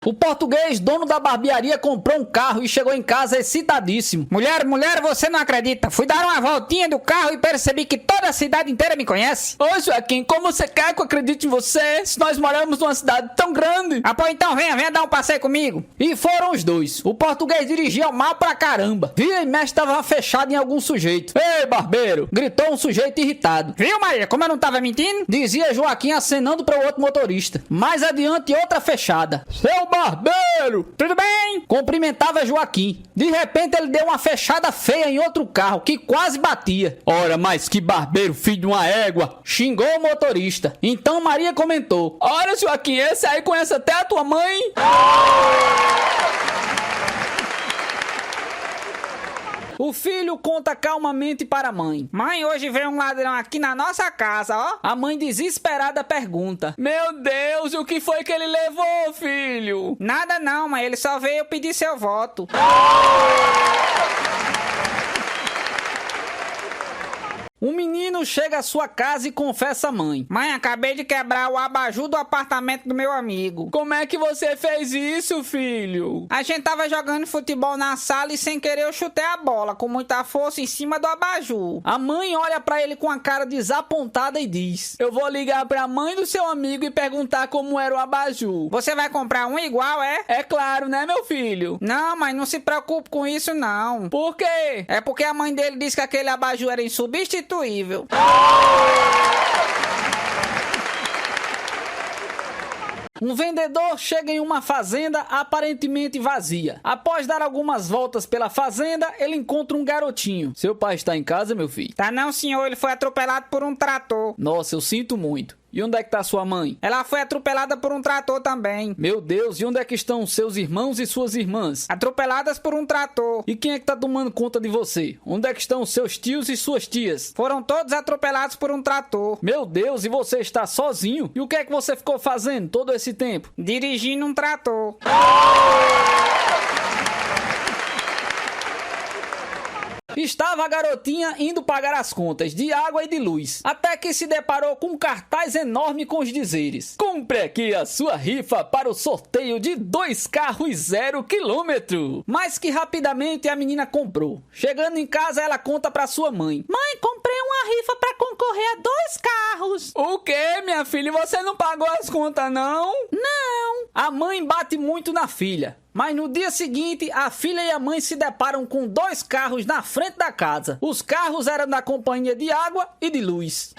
O português, dono da barbearia, comprou um carro e chegou em casa excitadíssimo.
Mulher, você não acredita. Fui dar uma voltinha do carro e percebi que toda a cidade inteira me conhece.
Ô, Joaquim, como você quer que eu acredite em você, se nós moramos numa cidade tão grande?
Ah, pô, então venha dar um passeio comigo.
E foram os dois. O português dirigia mal pra caramba. Via e mexe estava fechado em algum sujeito. Ei, barbeiro! Gritou um sujeito irritado.
Viu, Maria, como eu não tava mentindo?
Dizia Joaquim acenando para o outro motorista. Mais adiante, outra fechada. Seu barbeiro!
Tudo bem?
Cumprimentava Joaquim. De repente ele deu uma fechada feia em outro carro que quase batia. Ora, mas que barbeiro, filho de uma égua! Xingou o motorista. Então Maria comentou: ora, Joaquim, esse aí conhece até a tua mãe? O filho conta calmamente para a mãe.
Mãe, hoje veio um ladrão aqui na nossa casa, ó.
A mãe desesperada pergunta: meu Deus, o que foi que ele levou, filho?
Nada não, mãe, ele só veio pedir seu voto.
Um menino chega à sua casa e confessa à mãe:
mãe, acabei de quebrar o abajur do apartamento do meu amigo.
Como é que você fez isso, filho?
A gente tava jogando futebol na sala e sem querer eu chutei a bola com muita força em cima do abajur.
A mãe olha pra ele com a cara desapontada e diz: eu vou ligar pra mãe do seu amigo e perguntar como era o abajur.
Você vai comprar um igual, é?
É claro, né, meu filho?
Não, mãe, não se preocupe com isso, não.
Por quê?
É porque a mãe dele disse que aquele abajur era insubstituível.
Um vendedor chega em uma fazenda aparentemente vazia. Após dar algumas voltas pela fazenda, ele encontra um garotinho. Seu pai está em casa, meu filho?
Tá não, senhor. Ele foi atropelado por um trator.
Nossa, eu sinto muito. E onde é que tá sua mãe?
Ela foi atropelada por um trator também.
Meu Deus, e onde é que estão seus irmãos e suas irmãs?
Atropeladas por um trator.
E quem é que tá tomando conta de você? Onde é que estão seus tios e suas tias?
Foram todos atropelados por um trator.
Meu Deus, e você está sozinho? E o que é que você ficou fazendo todo esse tempo?
Dirigindo um trator.
Estava a garotinha indo pagar as contas de água e de luz, até que se deparou com um cartaz enorme com os dizeres: compre aqui a sua rifa para o sorteio de 2 carros 0 km. Mas que rapidamente a menina comprou. Chegando em casa, ela conta para sua mãe: mãe, comprei uma rifa para concorrer a 2 carros. O quê, minha filha? Você não pagou as contas, não? Não. A mãe bate muito na filha. Mas no dia seguinte, a filha e a mãe se deparam com 2 carros na frente da casa. Os carros eram da companhia de água e de luz.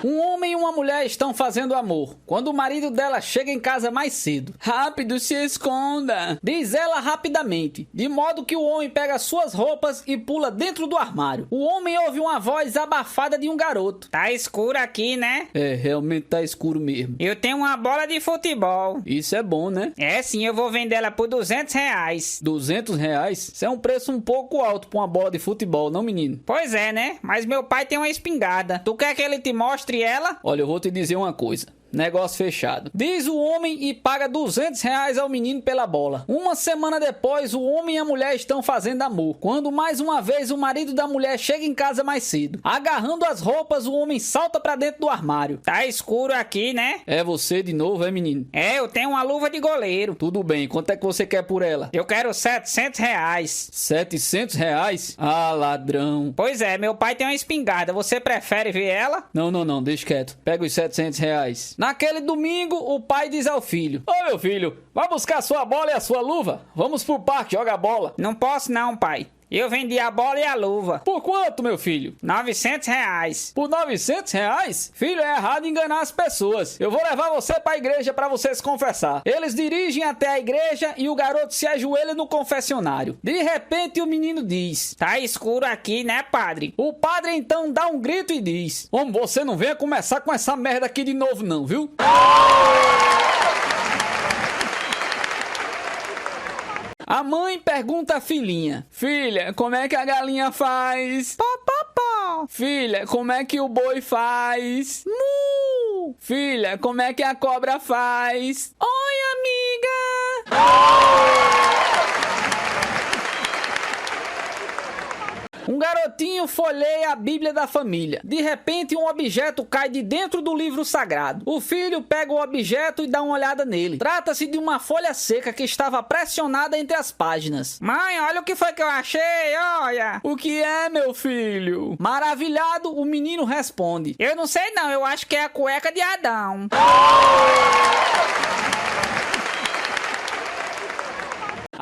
Um homem e uma mulher estão fazendo amor, quando o marido dela chega em casa mais cedo. Rápido, se esconda, diz ela rapidamente, de modo que o homem pega suas roupas e pula dentro do armário. O homem ouve uma voz abafada de um garoto.
Tá escuro aqui, né?
É, realmente tá escuro mesmo.
Eu tenho uma bola de futebol.
Isso é bom, né?
É sim, eu vou vender ela por R$200.
R$200? Isso é um preço um pouco alto pra uma bola de futebol, não, menino?
Pois é, né? Mas meu pai tem uma espingarda. Tu quer que ele te mostre ela?
Olha, eu vou te dizer uma coisa. Negócio fechado. Diz o homem e paga R$200 ao menino pela bola. Uma semana depois, o homem e a mulher estão fazendo amor, quando mais uma vez o marido da mulher chega em casa mais cedo. Agarrando as roupas, o homem salta pra dentro do armário.
Tá escuro aqui, né?
É você de novo, é, menino?
É, eu tenho uma luva de goleiro.
Tudo bem, quanto é que você quer por ela?
Eu quero R$700.
R$700? Ah, ladrão.
Pois é, meu pai tem uma espingarda. Você prefere ver ela?
Não, deixa quieto. Pega os R$700. Naquele domingo, o pai diz ao filho: ô meu filho, vai buscar sua bola e a sua luva. Vamos pro parque jogar bola.
Não posso não, pai. Eu vendi a bola e a luva.
Por quanto, meu filho?
R$900.
Por R$900? Filho, é errado enganar as pessoas. Eu vou levar você pra igreja pra você se confessar. Eles dirigem até a igreja e o garoto se ajoelha no confessionário. De repente, o menino diz:
tá escuro aqui, né, padre?
O padre então dá um grito e diz: homem, você não venha começar com essa merda aqui de novo não, viu? A mãe pergunta à filhinha: filha, como é que a galinha faz?
Pó, pó, pó.
Filha, como é que o boi faz?
Mu.
Filha, como é que a cobra faz?
Oi, amiga.
Um garotinho folheia a Bíblia da família. De repente, um objeto cai de dentro do livro sagrado. O filho pega o objeto e dá uma olhada nele. Trata-se de uma folha seca que estava pressionada entre as páginas.
Mãe, olha o que foi que eu achei, olha.
O que é, meu filho? Maravilhado, o menino responde:
eu não sei não, eu acho que é a cueca de Adão.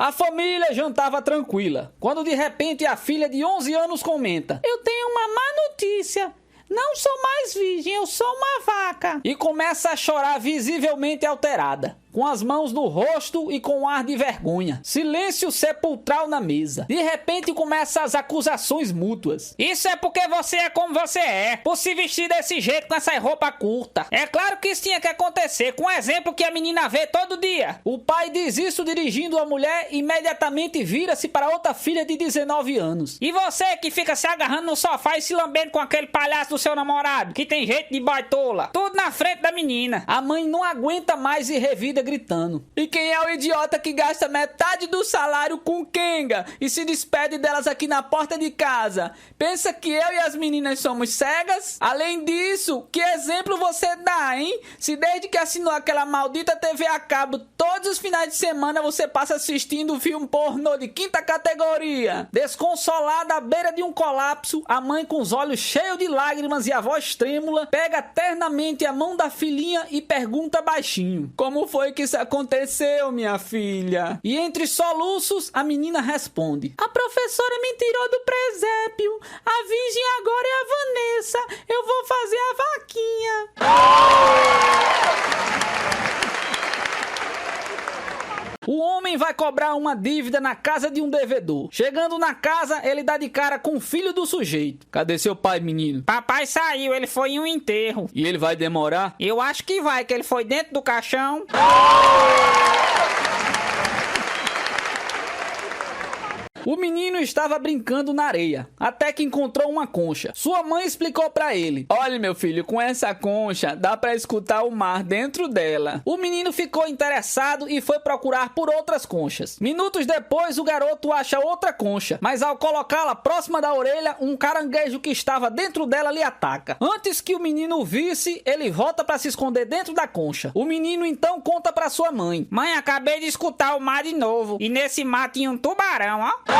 A família jantava tranquila, quando de repente a filha de 11 anos comenta:
eu tenho uma má notícia. Não sou mais virgem, eu sou uma vaca.
E começa a chorar visivelmente alterada. com as mãos no rosto e com um ar de vergonha. Silêncio sepulcral na mesa. De repente começam as acusações mútuas.
Isso é porque você é como você é, por se vestir desse jeito com essa roupa curta. É claro que isso tinha que acontecer, com o exemplo que a menina vê todo dia.
O pai diz isso dirigindo a mulher e imediatamente vira-se para outra filha de 19 anos.
E você que fica se agarrando no sofá e se lambendo com aquele palhaço do seu namorado, que tem jeito de baitola. Tudo na frente da menina.
A mãe não aguenta mais e revida gritando. E quem é o idiota que gasta metade do salário com Kenga e se despede delas aqui na porta de casa? Pensa que eu e as meninas somos cegas? Além disso, que exemplo você dá, hein? Se desde que assinou aquela maldita TV a cabo, todos os finais de semana você passa assistindo filme pornô de quinta categoria. Desconsolada à beira de um colapso, a mãe com os olhos cheios de lágrimas e a voz trêmula, pega ternamente a mão da filhinha e pergunta baixinho: como foi que isso aconteceu, minha filha? E entre soluços, a menina responde: a professora me tirou do presépio. A virgem agora é a Vanessa. Eu vou fazer a vaquinha. O homem vai cobrar uma dívida na casa de um devedor. Chegando na casa, ele dá de cara com o filho do sujeito. Cadê seu pai, menino?
Papai saiu, ele foi em um enterro.
E ele vai demorar?
Eu acho que vai, que ele foi dentro do caixão.
O menino estava brincando na areia, até que encontrou uma concha. Sua mãe explicou pra ele: olha, meu filho, com essa concha dá pra escutar o mar dentro dela. O menino ficou interessado e foi procurar por outras conchas. Minutos depois, o garoto acha outra concha, mas ao colocá-la próxima da orelha, um caranguejo que estava dentro dela lhe ataca. Antes que o menino o visse, ele volta pra se esconder dentro da concha. O menino então conta pra sua mãe:
mãe, acabei de escutar o mar de novo, e nesse mar tinha um tubarão, ó.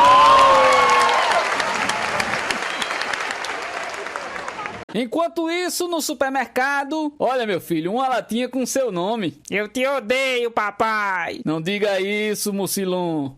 Enquanto isso, no supermercado... olha, meu filho, uma latinha com seu nome.
Eu te odeio, papai.
Não diga isso, Mucilon.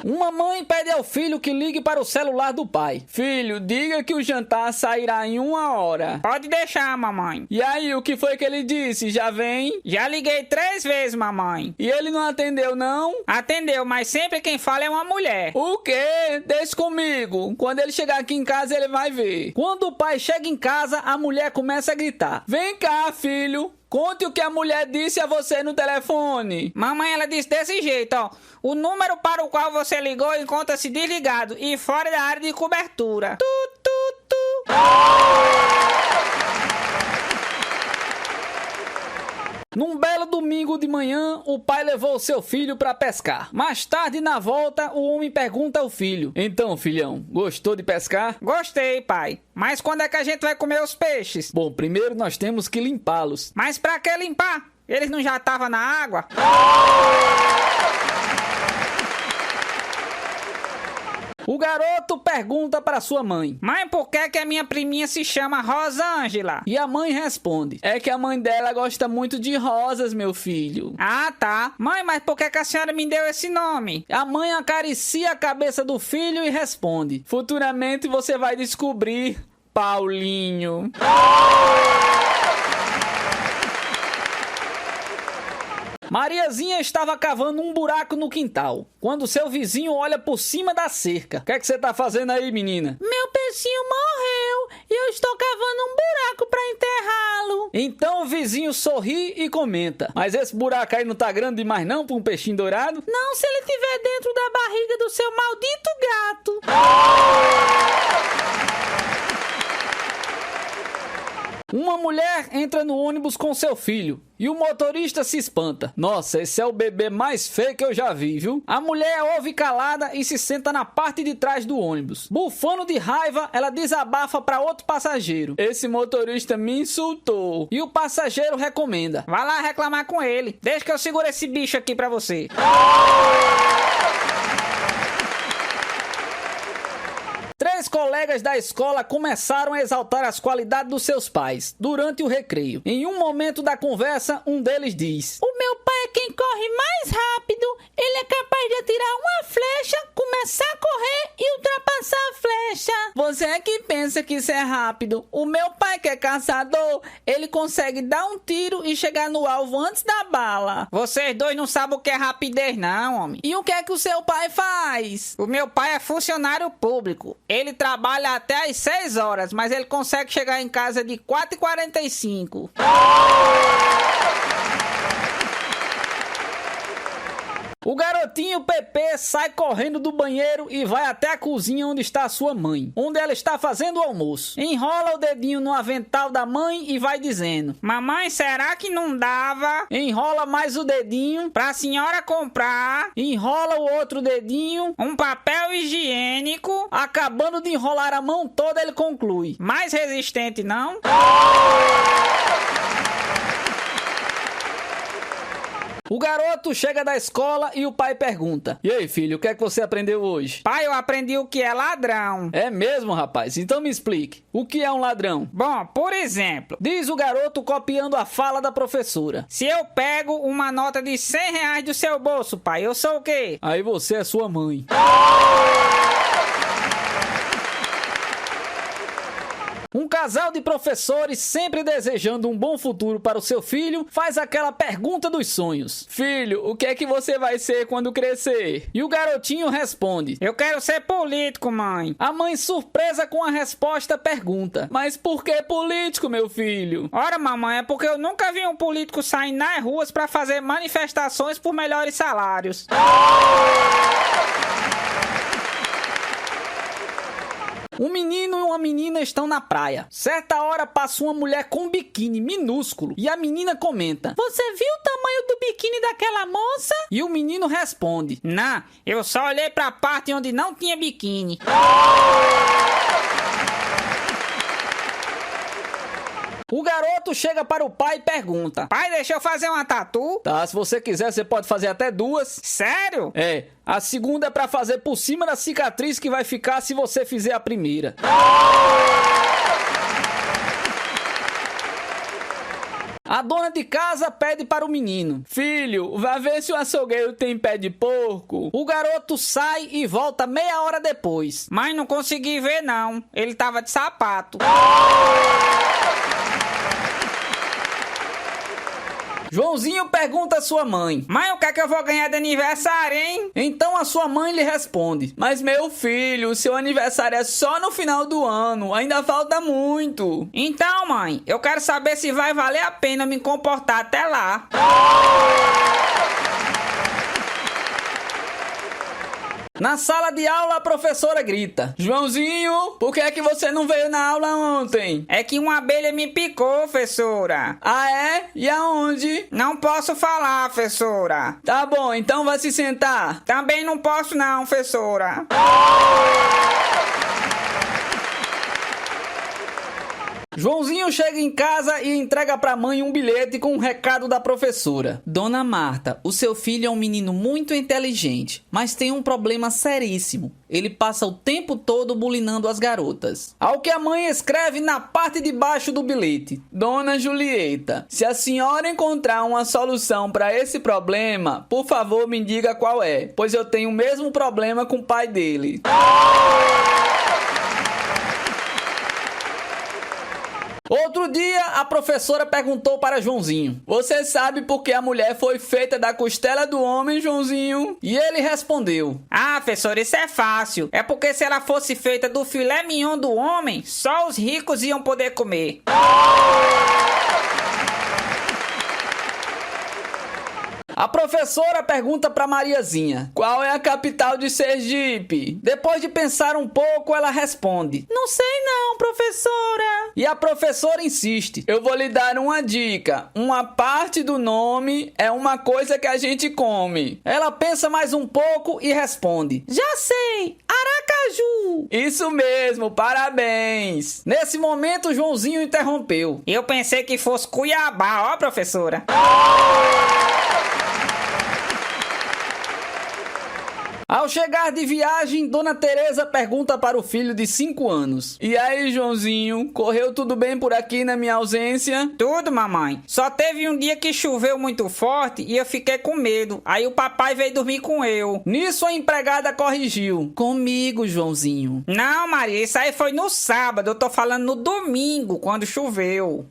Uma mãe pede ao filho que ligue para o celular do pai. Filho, diga que o jantar sairá em 1 hora.
Pode deixar, mamãe.
E aí, o que foi que ele disse? Já vem?
Já liguei 3 vezes, mamãe.
E ele não atendeu, não?
Atendeu, mas sempre quem fala é uma mulher.
O quê? Deixa comigo. Quando ele chegar aqui em casa, ele vai ver. Quando o pai chega em casa, a mulher começa a gritar: vem cá, filho. Conte o que a mulher disse a você no telefone.
Mamãe, ela disse desse jeito, ó. O número para o qual você ligou encontra-se desligado e fora da área de cobertura.
Num belo domingo de manhã, o pai levou seu filho para pescar. Mais tarde, na volta, o homem pergunta ao filho: então, filhão, gostou de pescar?
Gostei, pai. Mas quando é que a gente vai comer os peixes?
Bom, primeiro nós temos que limpá-los.
Mas pra que limpar? Eles não já estavam na água?
O garoto pergunta para sua mãe:
mãe, por que a minha priminha se chama Rosângela?
E a mãe responde: é que a mãe dela gosta muito de rosas, meu filho.
Ah, tá. Mãe, mas por que a senhora me deu esse nome?
A mãe acaricia a cabeça do filho e responde: futuramente você vai descobrir, Paulinho. Mariazinha estava cavando um buraco no quintal, quando seu vizinho olha por cima da cerca. O que é que você tá fazendo aí, menina?
Meu peixinho morreu e eu estou cavando um buraco para enterrá-lo.
Então o vizinho sorri e comenta: mas esse buraco aí não tá grande demais não para um peixinho dourado?
Não, se ele estiver dentro da barriga do seu maldito gato.
Uma mulher entra no ônibus com seu filho e o motorista se espanta. Nossa, esse é o bebê mais feio que eu já vi, viu? A mulher ouve calada e se senta na parte de trás do ônibus. Bufando de raiva, ela desabafa para outro passageiro: esse motorista me insultou. E o passageiro recomenda:
vai lá reclamar com ele. Deixa que eu seguro esse bicho aqui pra você.
Três colegas da escola começaram a exaltar as qualidades dos seus pais durante o recreio. Em um momento da conversa, um deles diz:
o meu pai é quem corre mais rápido. Ele é capaz de atirar uma flecha, começar a correr e ultrapassar a flecha. Você é que pensa que isso é rápido. O meu pai, que é caçador, ele consegue dar um tiro e chegar no alvo antes da bala.
Vocês dois não sabem o que é rapidez não, homem.
E o que é que o seu pai faz?
O meu pai é funcionário público. Ele trabalha até às 6 horas, mas ele consegue chegar em casa de 4h45.
O garotinho Pepe sai correndo do banheiro e vai até a cozinha onde está a sua mãe, onde ela está fazendo o almoço. Enrola o dedinho no avental da mãe e vai dizendo:
Mamãe, será que não dava
enrola mais o dedinho,
pra senhora comprar
enrola o outro dedinho,
um papel higiênico
acabando de enrolar a mão toda, ele conclui:
mais resistente, não?
O garoto chega da escola e o pai pergunta: E aí, filho, o que é que você aprendeu hoje?
Pai, eu aprendi o que é ladrão.
É mesmo, rapaz? Então me explique. O que é um ladrão?
Bom, por exemplo,
diz o garoto copiando a fala da professora:
se eu pego uma nota de 100 reais do seu bolso, pai, eu sou o quê?
Aí você é sua mãe. Um casal de professores, sempre desejando um bom futuro para o seu filho, faz aquela pergunta dos sonhos: Filho, o que é que você vai ser quando crescer? E o garotinho responde:
Eu quero ser político, mãe.
A mãe, surpresa com a resposta, pergunta: Mas por que político, meu filho?
Ora, mamãe, é porque eu nunca vi um político sair nas ruas para fazer manifestações por melhores salários.
Um menino e uma menina estão na praia. Certa hora passa uma mulher com um biquíni minúsculo e a menina comenta:
Você viu o tamanho do biquíni daquela moça?
E o menino responde:
Não, eu só olhei pra parte onde não tinha biquíni.
O garoto chega para o pai e pergunta:
Pai, deixa eu fazer uma tatu?
Tá, se você quiser, você pode fazer até 2.
Sério?
É, a segunda é pra fazer por cima da cicatriz que vai ficar se você fizer a primeira. A dona de casa pede para o menino: Filho, vá ver se o açougueiro tem pé de porco. O garoto sai e volta meia hora depois.
Mas não consegui ver não, ele tava de sapato.
Joãozinho pergunta à sua mãe:
Mãe, o que é que eu vou ganhar de aniversário, hein?
Então a sua mãe lhe responde: Mas meu filho, seu aniversário é só no final do ano, ainda falta muito.
Então, mãe, eu quero saber se vai valer a pena me comportar até lá.
Na sala de aula, a professora grita: Joãozinho, por que é que você não veio na aula ontem?
É que uma abelha me picou, professora.
Ah, é? E aonde?
Não posso falar, professora.
Tá bom, então vai se sentar.
Também não posso não, professora.
Joãozinho chega em casa e entrega pra mãe um bilhete com um recado da professora: Dona Marta, o seu filho é um menino muito inteligente, mas tem um problema seríssimo. Ele passa o tempo todo bulinando as garotas. Ao que a mãe escreve na parte de baixo do bilhete: Dona Julieta, se a senhora encontrar uma solução para esse problema, por favor me diga qual é, pois eu tenho o mesmo problema com o pai dele. Outro dia, a professora perguntou para Joãozinho: Você sabe por que a mulher foi feita da costela do homem, Joãozinho? E ele respondeu:
Ah, professor, isso é fácil. É porque se ela fosse feita do filé mignon do homem, só os ricos iam poder comer.
A professora pergunta para Mariazinha: Qual é a capital de Sergipe? Depois de pensar um pouco, ela responde:
Não sei não, professora.
E a professora insiste: Eu vou lhe dar uma dica. Uma parte do nome é uma coisa que a gente come. Ela pensa mais um pouco e responde:
Já sei, Aracaju.
Isso mesmo, parabéns. Nesse momento, Joãozinho interrompeu:
Eu pensei que fosse Cuiabá, ó, professora.
Ao chegar de viagem, Dona Teresa pergunta para o filho de 5 anos: "E aí, Joãozinho, correu tudo bem por aqui na minha ausência?"
Tudo, mamãe. Só teve um dia que choveu muito forte e eu fiquei com medo. Aí o papai veio dormir com eu.
Nisso a empregada corrigiu: "Comigo, Joãozinho."
Não, Maria, isso aí foi no sábado. Eu tô falando no domingo, quando choveu.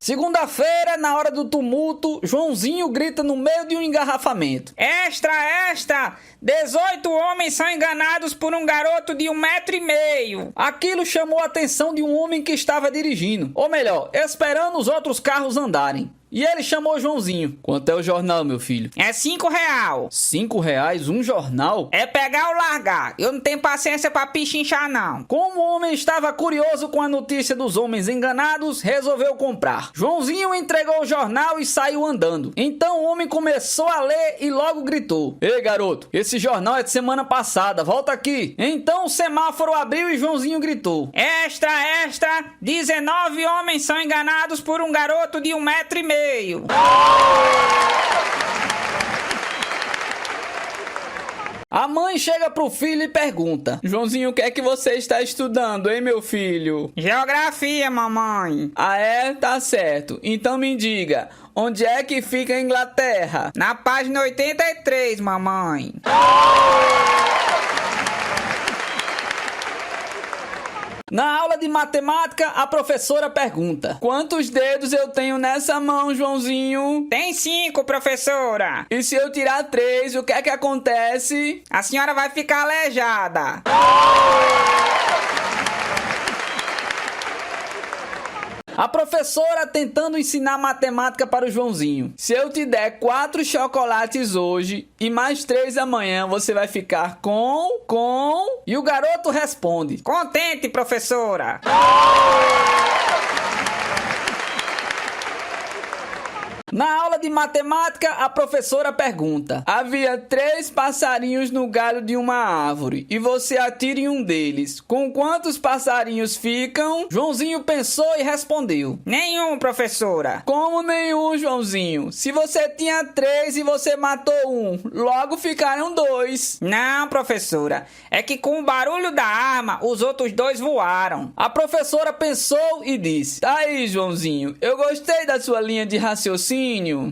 Segunda-feira, na hora do tumulto, Joãozinho grita no meio de um engarrafamento:
Extra, extra! 18 homens são enganados por um garoto de 1,5 m.
Aquilo chamou a atenção de um homem que estava dirigindo, ou melhor, esperando os outros carros andarem. E ele chamou Joãozinho: "Quanto é o jornal, meu filho?"
É R$5.
R$5 um jornal?
É pegar ou largar. Eu não tenho paciência pra pichinchar, não.
Como o homem estava curioso com a notícia dos homens enganados, resolveu comprar. Joãozinho entregou o jornal e saiu andando. Então o homem começou a ler e logo gritou: "Ei, garoto, esse jornal é de semana passada, volta aqui." Então o semáforo abriu e Joãozinho gritou:
Extra, extra! 19 homens são enganados por um garoto de 1,5 m.
A mãe chega pro filho e pergunta: "Joãozinho, o que é que você está estudando, hein, meu filho?"
Geografia, mamãe.
"Ah, é? Tá certo. Então me diga, onde é que fica a Inglaterra?"
Na página 83, mamãe.
Na aula de matemática, a professora pergunta: "Quantos dedos eu tenho nessa mão, Joãozinho?"
Tem 5, professora.
"E se eu tirar 3, o que é que acontece?"
A senhora vai ficar aleijada.
A professora tentando ensinar matemática para o Joãozinho: "Se eu te der 4 chocolates hoje e mais 3 amanhã, você vai ficar com... E o garoto responde:
Contente, professora.
Na aula de matemática, a professora pergunta: "Havia 3 passarinhos no galho de uma árvore e você atira em um deles. Com quantos passarinhos ficam?" Joãozinho pensou e respondeu:
Nenhum, professora.
"Como nenhum, Joãozinho? Se você tinha 3 e você matou um, logo ficaram 2.
Não, professora. É que com o barulho da arma, os outros 2 voaram.
A professora pensou e disse: "Tá aí, Joãozinho, eu gostei da sua linha de raciocínio."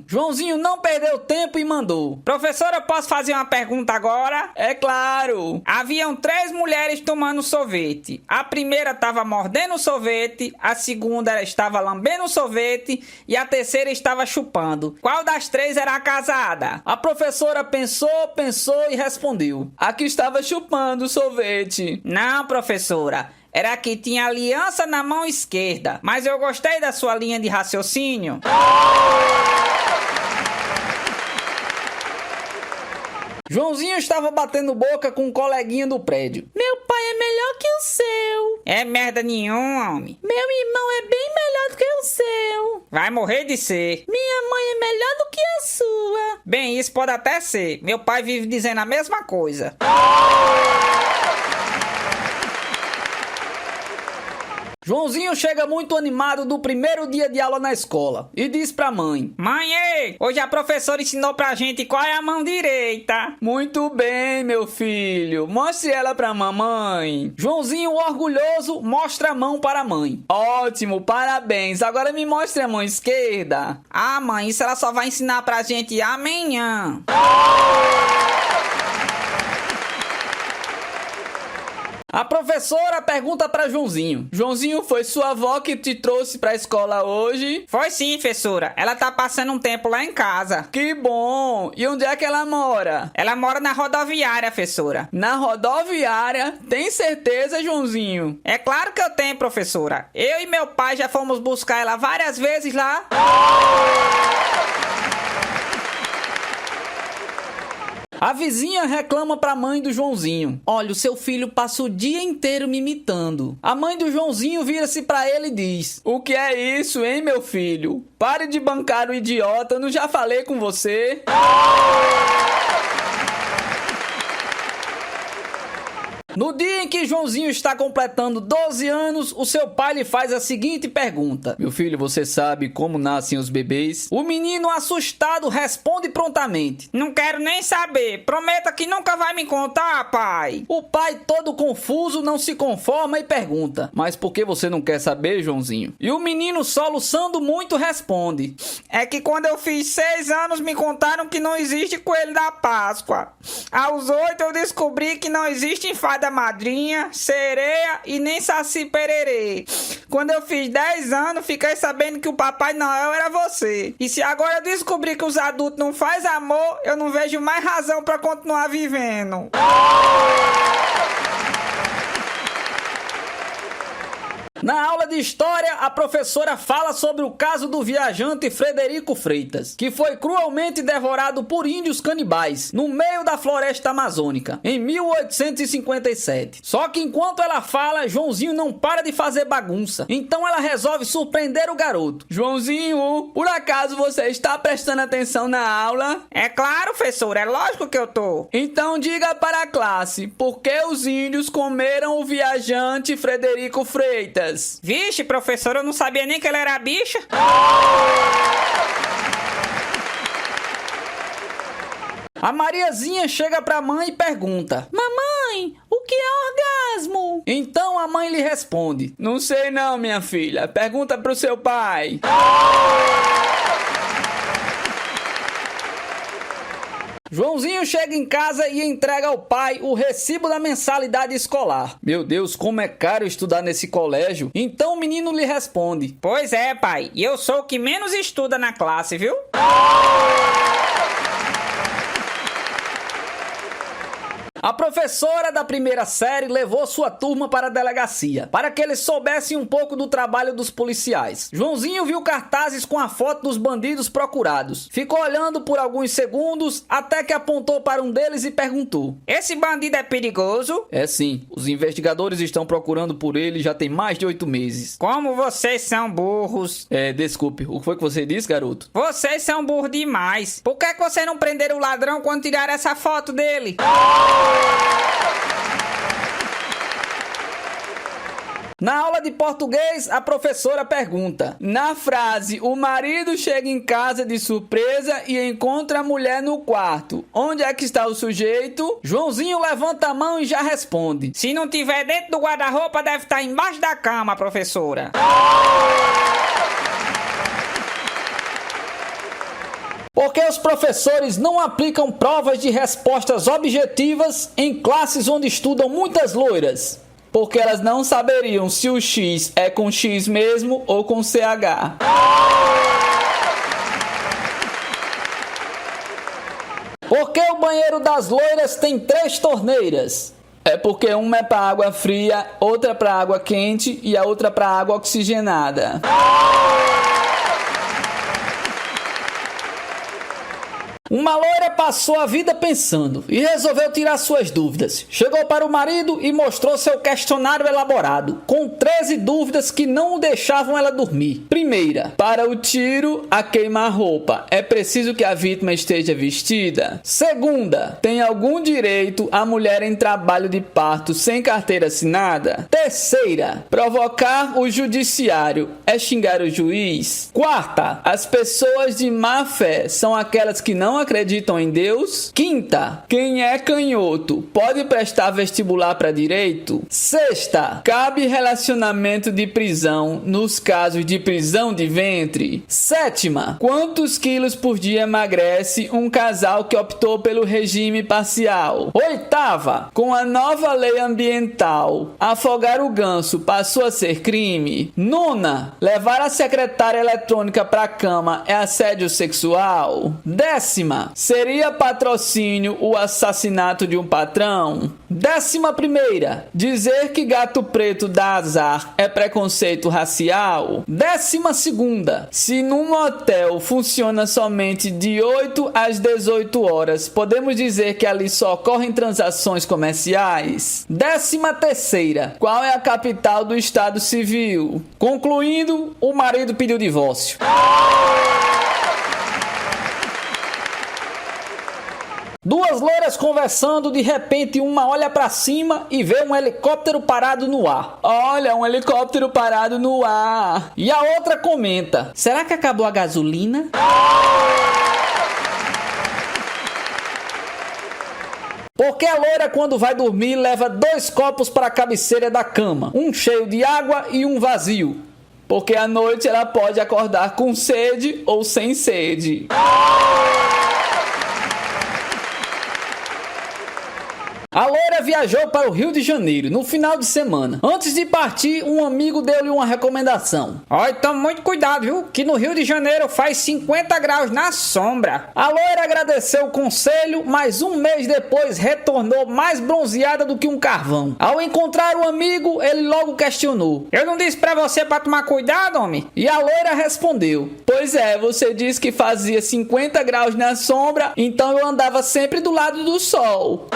Joãozinho não perdeu tempo e mandou:
Professora, eu posso fazer uma pergunta agora?
"É claro."
Haviam 3 mulheres tomando sorvete. A primeira estava mordendo o sorvete, a segunda estava lambendo o sorvete e a terceira estava chupando. Qual das 3 era a casada?
A professora pensou e respondeu: "A que estava chupando o sorvete."
Não, professora. Era a que tinha aliança na mão esquerda. Mas eu gostei da sua linha de raciocínio.
Joãozinho estava batendo boca com um coleguinha do prédio:
Meu pai é melhor que o seu.
É merda nenhuma, homem.
Meu irmão é bem melhor do que o seu.
Vai morrer de ser.
Minha mãe é melhor do que a sua.
Bem, isso pode até ser. Meu pai vive dizendo a mesma coisa.
Joãozinho chega muito animado do primeiro dia de aula na escola e diz pra mãe:
Mãe, ei, hoje a professora ensinou pra gente qual é a mão direita.
"Muito bem, meu filho, mostre ela pra mamãe." Joãozinho, orgulhoso, mostra a mão para a mãe: "Ótimo, parabéns, agora me mostre a mão esquerda."
Ah, mãe, isso ela só vai ensinar pra gente amanhã.
A professora pergunta pra Joãozinho: "Joãozinho, foi sua avó que te trouxe pra escola hoje?"
Foi sim, professora. Ela tá passando um tempo lá em casa.
"Que bom! E onde é que ela mora?"
Ela mora na rodoviária, professora.
"Na rodoviária? Tem certeza, Joãozinho?"
É claro que eu tenho, professora. Eu e meu pai já fomos buscar ela várias vezes lá.
A vizinha reclama pra mãe do Joãozinho: "Olha, o seu filho passa o dia inteiro me imitando." A mãe do Joãozinho vira-se pra ele e diz: "O que é isso, hein, meu filho? Pare de bancar o idiota, eu não já falei com você?" No dia em que Joãozinho está completando 12 anos, o seu pai lhe faz a seguinte pergunta: meu filho, você sabe como nascem os bebês? O menino, assustado, responde prontamente:
Não quero nem saber. Prometa que nunca vai me contar, pai.
o pai, todo confuso, não se conforma e pergunta: mas por que você não quer saber, Joãozinho? E o menino, soluçando muito, responde:
É que quando eu fiz 6 anos me contaram que não existe coelho da Páscoa. Aos 8 eu descobri que não existe fada madrinha, sereia e nem saci pererê. Quando eu fiz 10 anos fiquei sabendo que o Papai Noel era você. E se agora eu descobrir que os adultos não fazem amor, eu não vejo mais razão pra continuar vivendo.
Na aula de história, a professora fala sobre o caso do viajante Frederico Freitas, que foi cruelmente devorado por índios canibais no meio da floresta amazônica, em 1857. Só que enquanto ela fala, Joãozinho não para de fazer bagunça. Então ela resolve surpreender o garoto. Joãozinho, por acaso você está prestando atenção na aula?
É claro, professor, é lógico que eu tô.
Então diga para a classe, por que os índios comeram o viajante Frederico Freitas?
Vixe, professor, eu não sabia nem que ele era bicha.
A Mariazinha chega pra mãe e pergunta:
Mamãe, o que é orgasmo?
então a mãe lhe responde: não sei não, minha filha, pergunta pro seu pai. Joãozinho chega em casa e entrega ao pai o recibo da mensalidade escolar. Meu Deus, como é caro estudar nesse colégio. Então o menino lhe responde:
Pois é, pai, e eu sou o que menos estuda na classe, viu?
a professora da primeira série levou sua turma para a delegacia, para que eles soubessem um pouco do trabalho dos policiais. Joãozinho viu cartazes com a foto dos bandidos procurados. Ficou olhando por alguns segundos, até que apontou para um deles e perguntou:
Esse bandido é perigoso?
É sim, os investigadores estão procurando por ele já tem mais de 8 meses.
Como vocês são burros.
Desculpe, o que foi que você disse, garoto?
Vocês são burros demais. Por que você não prenderam o ladrão quando tiraram essa foto dele?
Na aula de português, a professora pergunta: na frase, o marido chega em casa de surpresa e encontra a mulher no quarto, onde é que está o sujeito? Joãozinho levanta a mão e já responde:
Se não tiver dentro do guarda-roupa, deve estar embaixo da cama, professora.
Porque os professores não aplicam provas de respostas objetivas em classes onde estudam muitas loiras. Porque elas não saberiam se o X é com X mesmo ou com CH. Porque o banheiro das loiras tem 3 torneiras? É porque uma é para água fria, outra para água quente e a outra para água oxigenada. Uma loira passou a vida pensando e resolveu tirar suas dúvidas. Chegou para o marido e mostrou seu questionário elaborado, com 13 dúvidas que não o deixavam ela dormir. Primeira: para o tiro a queima-roupa, é preciso que a vítima esteja vestida? Segunda: tem algum direito a mulher em trabalho de parto sem carteira assinada? Terceira: provocar o judiciário é xingar o juiz? Quarta: as pessoas de má fé são aquelas que não acreditam em Deus? Quinta: quem é canhoto pode prestar vestibular para direito? Sexta: cabe relacionamento de prisão nos casos de prisão de ventre? Sétima: quantos quilos por dia emagrece um casal que optou pelo regime parcial? Oitava: com a nova lei ambiental, afogar o ganso passou a ser crime? Nona: levar a secretária eletrônica para a cama é assédio sexual? Décima: seria patrocínio o assassinato de um patrão? 11ª: dizer que gato preto dá azar é preconceito racial? 12ª: se num motel funciona somente de 8 às 18 horas, podemos dizer que ali só ocorrem transações comerciais? 13ª: qual é a capital do Estado Civil? Concluindo, o marido pediu divórcio. Duas loiras conversando, de repente uma olha pra cima e vê um helicóptero parado no ar. Olha, um helicóptero parado no ar. E a outra comenta: será que acabou a gasolina? Porque a loira, quando vai dormir, leva 2 copos para a cabeceira da cama, um cheio de água e um vazio. Porque à noite ela pode acordar com sede ou sem sede. A loira viajou para o Rio de Janeiro no final de semana. Antes de partir, um amigo deu-lhe uma recomendação.
Olha, tome muito cuidado, viu? Que no Rio de Janeiro faz 50 graus na sombra.
A loira agradeceu o conselho, mas um mês depois retornou mais bronzeada do que um carvão. Ao encontrar o amigo, ele logo questionou:
eu não disse pra você pra tomar cuidado, homem?
E a loira respondeu: pois é, você disse que fazia 50 graus na sombra, então eu andava sempre do lado do sol.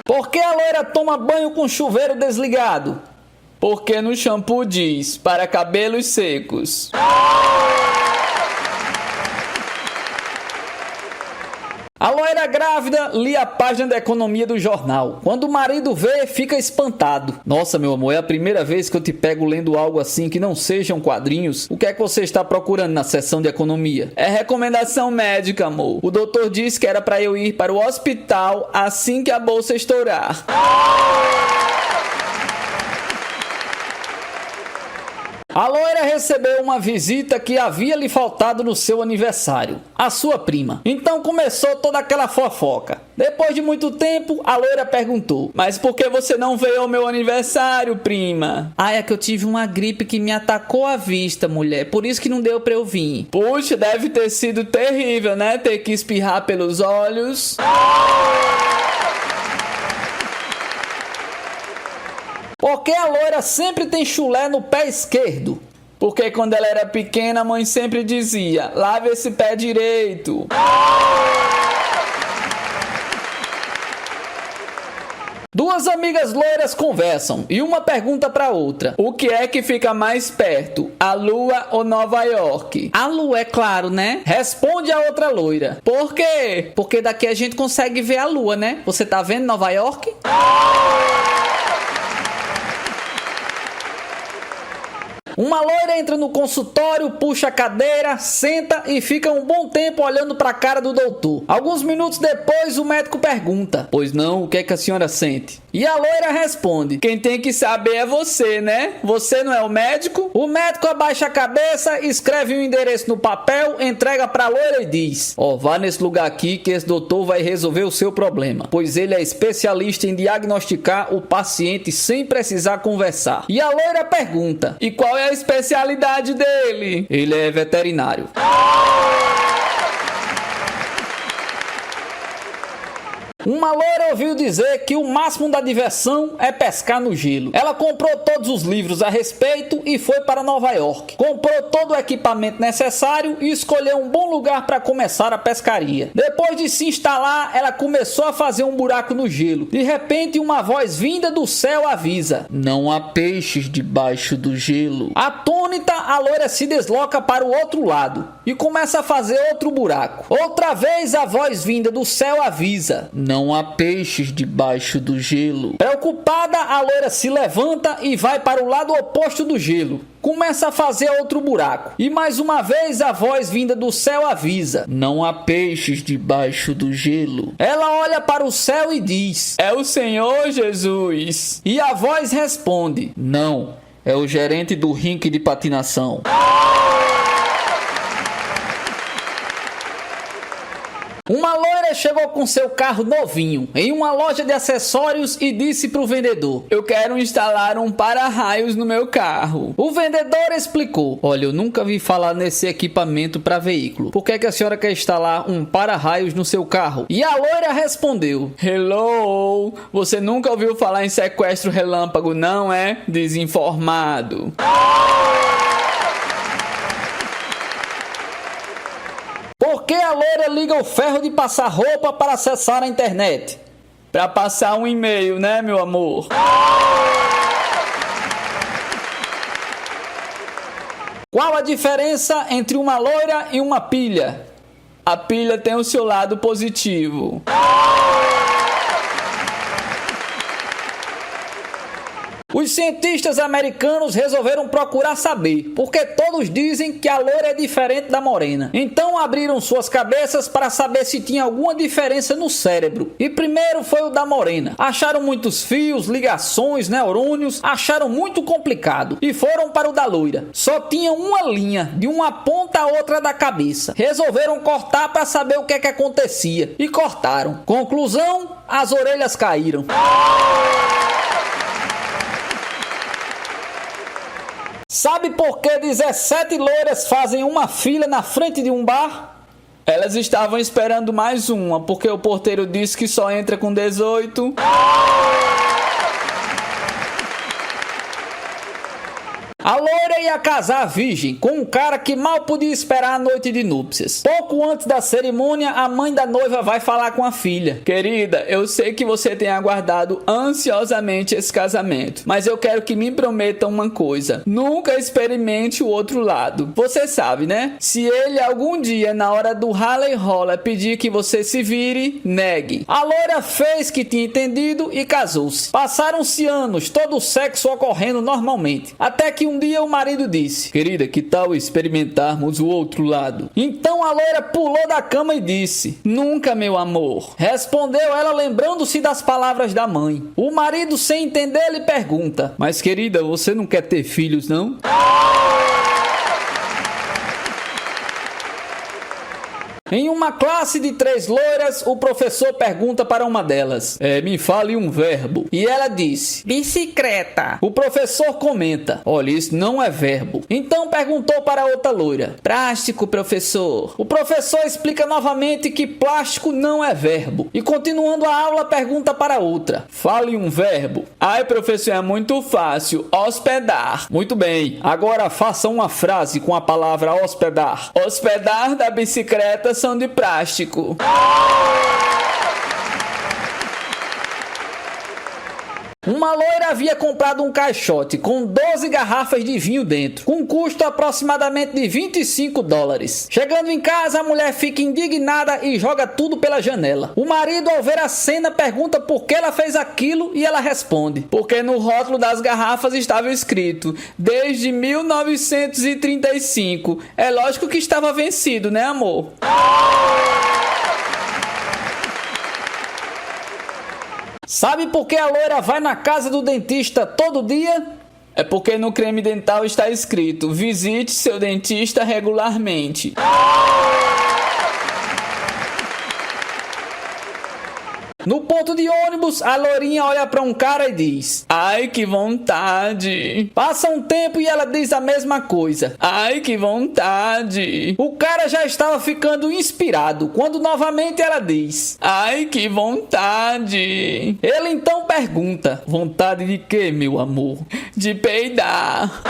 Por que a loira toma banho com chuveiro desligado? Porque no shampoo diz: para cabelos secos. A loira grávida lia a página da economia do jornal. Quando o marido vê, fica espantado. Nossa, meu amor, é a primeira vez que eu te pego lendo algo assim que não sejam quadrinhos. O que é que você está procurando na seção de economia? É recomendação médica, amor. O doutor disse que era para eu ir para o hospital assim que a bolsa estourar. A loira recebeu uma visita que havia lhe faltado no seu aniversário, a sua prima. Então começou toda aquela fofoca. Depois de muito tempo, a loira perguntou: mas por que você não veio ao meu aniversário, prima?
Ah, é que eu tive uma gripe que me atacou a vista, mulher. Por isso que não deu pra eu vir.
Puxa, deve ter sido terrível, né? Ter que espirrar pelos olhos. Porque a loira sempre tem chulé no pé esquerdo? Porque quando ela era pequena, a mãe sempre dizia: lave esse pé direito. Duas amigas loiras conversam e uma pergunta para outra: o que é que fica mais perto, a Lua ou Nova York?
A lua, é claro, né?
Responde a outra loira: por quê?
Porque daqui a gente consegue ver a lua, né? Você tá vendo Nova York?
Uma loira entra no consultório, puxa a cadeira, senta e fica um bom tempo olhando para a cara do doutor. Alguns minutos depois, o médico pergunta: pois não, o que é que a senhora sente? E a loira responde: quem tem que saber é você, né? Você não é o médico? O médico abaixa a cabeça, escreve um endereço no papel, entrega para a loira e diz: ó, vá nesse lugar aqui que esse doutor vai resolver o seu problema, pois ele é especialista em diagnosticar o paciente sem precisar conversar. E a loira pergunta: e qual é a especialidade dele? Ele é veterinário. Uma loira ouviu dizer que o máximo da diversão é pescar no gelo. Ela comprou todos os livros a respeito e foi para Nova York. Comprou todo o equipamento necessário e escolheu um bom lugar para começar a pescaria. Depois de se instalar, ela começou a fazer um buraco no gelo. De repente, uma voz vinda do céu avisa: não há peixes debaixo do gelo. Atônita, a loira se desloca para o outro lado e começa a fazer outro buraco. Outra vez, a voz vinda do céu avisa: não há peixes debaixo do gelo. Preocupada, a loira se levanta e vai para o lado oposto do gelo. Começa a fazer outro buraco. E mais uma vez a voz vinda do céu avisa: não há peixes debaixo do gelo. Ela olha para o céu e diz: é o Senhor Jesus. E a voz responde: não, é o gerente do rink de patinação. Uma loira chegou com seu carro novinho em uma loja de acessórios e disse para o vendedor: eu quero instalar um para-raios no meu carro. O vendedor explicou: olha, eu nunca vi falar nesse equipamento para veículo. Por que é que a senhora quer instalar um para-raios no seu carro? E a loira respondeu: hello, você nunca ouviu falar em sequestro relâmpago, não é? Desinformado. Por que a loira liga o ferro de passar roupa para acessar a internet? Para passar um e-mail, né, meu amor? Qual a diferença entre uma loira e uma pilha? A pilha tem o seu lado positivo. Os cientistas americanos resolveram procurar saber, porque todos dizem que a loira é diferente da morena. Então abriram suas cabeças para saber se tinha alguma diferença no cérebro. E primeiro foi o da morena. Acharam muitos fios, ligações, neurônios, acharam muito complicado. E foram para o da loira. Só tinha uma linha, de uma ponta a outra da cabeça. Resolveram cortar para saber o que acontecia. E cortaram. Conclusão, as orelhas caíram. Sabe por que 17 loiras fazem uma fila na frente de um bar? Elas estavam esperando mais uma, porque o porteiro disse que só entra com 18. A loira ia casar virgem com um cara que mal podia esperar a noite de núpcias. Pouco antes da cerimônia, a mãe da noiva vai falar com a filha. Querida, eu sei que você tem aguardado ansiosamente esse casamento, mas eu quero que me prometa uma coisa. Nunca experimente o outro lado. Você sabe, né? Se ele algum dia, na hora do rala e rola, pedir que você se vire, negue. A loira fez que tinha entendido e casou-se. Passaram-se anos, todo o sexo ocorrendo normalmente. Até que um dia o marido disse: querida, que tal experimentarmos o outro lado? Então a loira pulou da cama e disse: nunca, meu amor. Respondeu ela, lembrando-se das palavras da mãe. O marido, sem entender, lhe pergunta: mas querida, você não quer ter filhos, não? Em uma classe de 3 loiras, o professor pergunta para uma delas: me fale um verbo. E ela disse:
bicicleta.
O professor comenta: olha, isso não é verbo. Então perguntou para outra loira: plástico, professor. O professor explica novamente que plástico não é verbo. E continuando a aula, pergunta para outra: fale um verbo. Ai, professor, é muito fácil. Hospedar. Muito bem. Agora faça uma frase com a palavra hospedar. Hospedar da bicicleta são de plástico. Uma loira havia comprado um caixote com 12 garrafas de vinho dentro, com custo aproximadamente de $25. Chegando em casa, a mulher fica indignada e joga tudo pela janela. O marido, ao ver a cena, pergunta por que ela fez aquilo e ela responde: porque no rótulo das garrafas estava escrito desde 1935. É lógico que estava vencido, né, amor? Sabe por que a loira vai na casa do dentista todo dia? É porque no creme dental está escrito: visite seu dentista regularmente. No ponto de ônibus, a loirinha olha para um cara e diz: ai, que vontade. Passa um tempo e ela diz a mesma coisa: ai, que vontade. O cara já estava ficando inspirado quando novamente ela diz: ai, que vontade. Ele então pergunta: vontade de quê, meu amor? De peidar.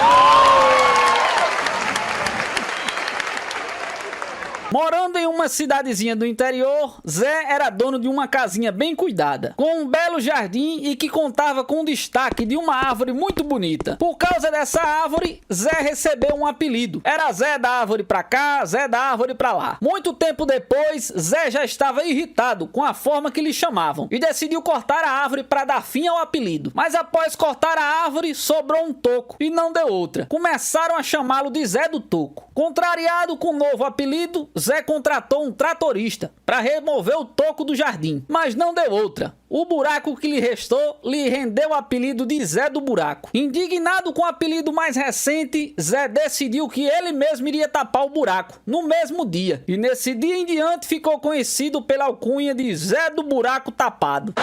Morando em uma cidadezinha do interior, Zé era dono de uma casinha bem cuidada, com um belo jardim e que contava com o destaque de uma árvore muito bonita. Por causa dessa árvore, Zé recebeu um apelido. Era Zé da árvore pra cá, Zé da árvore pra lá. Muito tempo depois, Zé já estava irritado com a forma que lhe chamavam e decidiu cortar a árvore para dar fim ao apelido. Mas após cortar a árvore, sobrou um toco e não deu outra. Começaram a chamá-lo de Zé do Toco. Contrariado com o novo apelido, Zé contratou um tratorista para remover o toco do jardim, mas não deu outra. O buraco que lhe restou lhe rendeu o apelido de Zé do Buraco. Indignado com o apelido mais recente, Zé decidiu que ele mesmo iria tapar o buraco no mesmo dia. E nesse dia em diante ficou conhecido pela alcunha de Zé do Buraco Tapado.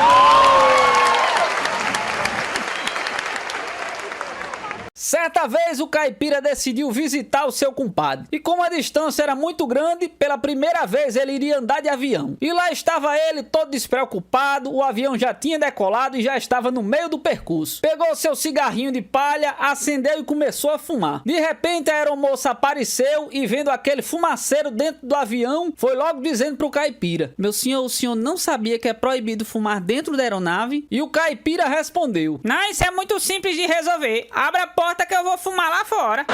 Certa vez o caipira decidiu visitar o seu compadre. E como a distância era muito grande, pela primeira vez ele iria andar de avião. E lá estava ele todo despreocupado, o avião já tinha decolado e já estava no meio do percurso. Pegou seu cigarrinho de palha, acendeu e começou a fumar. De repente a aeromoça apareceu e vendo aquele fumaceiro dentro do avião, foi logo dizendo pro caipira: meu senhor, o senhor não sabia que é proibido fumar dentro da aeronave? E o caipira respondeu:
não, isso é muito simples de resolver. Abra a porta porta que eu vou fumar lá fora.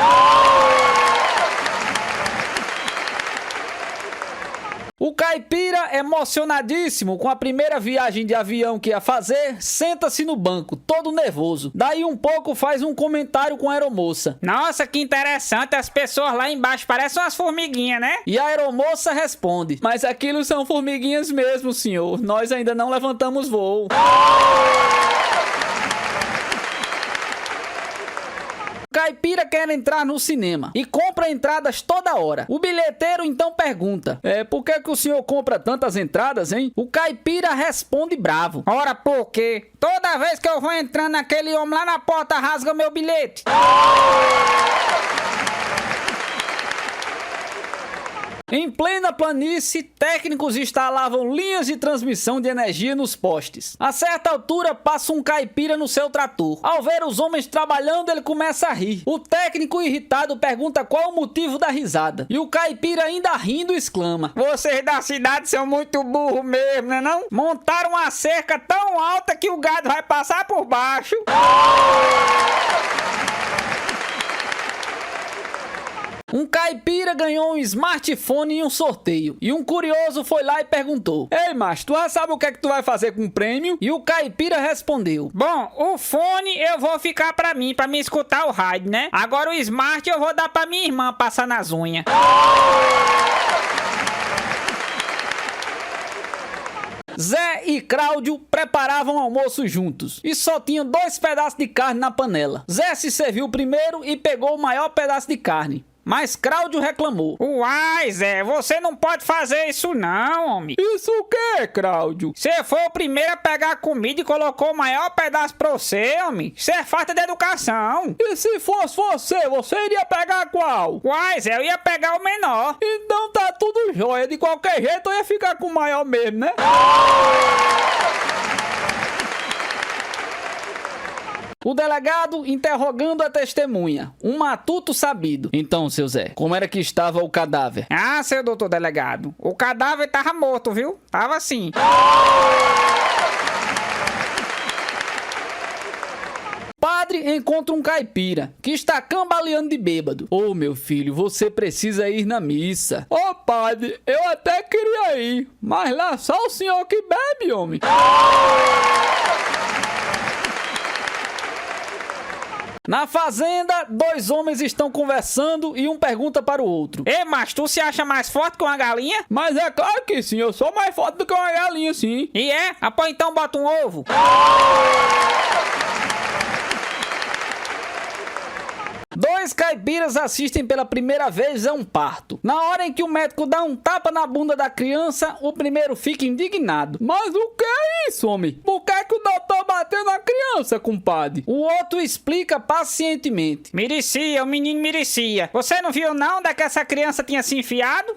O caipira, emocionadíssimo com a primeira viagem de avião que ia fazer, senta-se no banco, todo nervoso. Daí um pouco faz um comentário com a aeromoça.
Nossa, que interessante, as pessoas lá embaixo parecem umas formiguinhas, né?
E a aeromoça responde: mas aquilo são formiguinhas mesmo, senhor. Nós ainda não levantamos voo. O caipira quer entrar no cinema e compra entradas toda hora. O bilheteiro então pergunta: por que o senhor compra tantas entradas, hein? O caipira responde bravo:
ora, por quê? Toda vez que eu vou entrando, aquele homem lá na porta rasga meu bilhete.
Em plena planície, técnicos instalavam linhas de transmissão de energia nos postes. A certa altura, passa um caipira no seu trator. Ao ver os homens trabalhando, ele começa a rir. O técnico, irritado, pergunta qual o motivo da risada. E o caipira, ainda rindo, exclama:
vocês da cidade são muito burros mesmo, né não? Montaram uma cerca tão alta que o gado vai passar por baixo.
Um caipira ganhou um smartphone em um sorteio. E um curioso foi lá e perguntou: ei, macho, tu já sabe o que é que tu vai fazer com o prêmio? E o caipira respondeu:
bom, o fone eu vou ficar pra mim escutar o rádio, né? Agora o smart eu vou dar pra minha irmã passar nas unhas.
Zé e Cláudio preparavam almoço juntos e só tinham 2 pedaços de carne na panela. Zé se serviu primeiro e pegou o maior pedaço de carne. Mas Cláudio reclamou:
uai, Zé, você não pode fazer isso não, homem.
Isso o quê, Cláudio?
Você foi o primeiro a pegar a comida e colocou o maior pedaço pra você, homem. Isso é falta de educação.
E se fosse você iria pegar qual?
Uai, Zé, eu ia pegar o menor.
Então tá tudo jóia. De qualquer jeito eu ia ficar com o maior mesmo, né? O delegado interrogando a testemunha, um matuto sabido. Então, seu Zé, como era que estava o cadáver?
Ah, seu doutor delegado, o cadáver tava morto, viu? Tava assim.
Padre encontra um caipira que está cambaleando de bêbado. Ô, meu filho, você precisa ir na missa. Ô, padre, eu até queria ir, mas lá só o senhor que bebe, homem. Na fazenda, 2 homens estão conversando e um pergunta para o outro:
ei, mas tu se acha mais forte que uma galinha?
Mas é claro que sim, eu sou mais forte do que uma galinha, sim.
E é? Ah, pô, então bota um ovo.
Dois caipiras assistem pela primeira vez a um parto. Na hora em que o médico dá um tapa na bunda da criança, o primeiro fica indignado. Mas o que é isso, homem? Por que é que o doutor bateu na criança, compadre? O outro explica pacientemente:
merecia, o menino merecia. Você não viu não onde é que essa criança tinha se enfiado?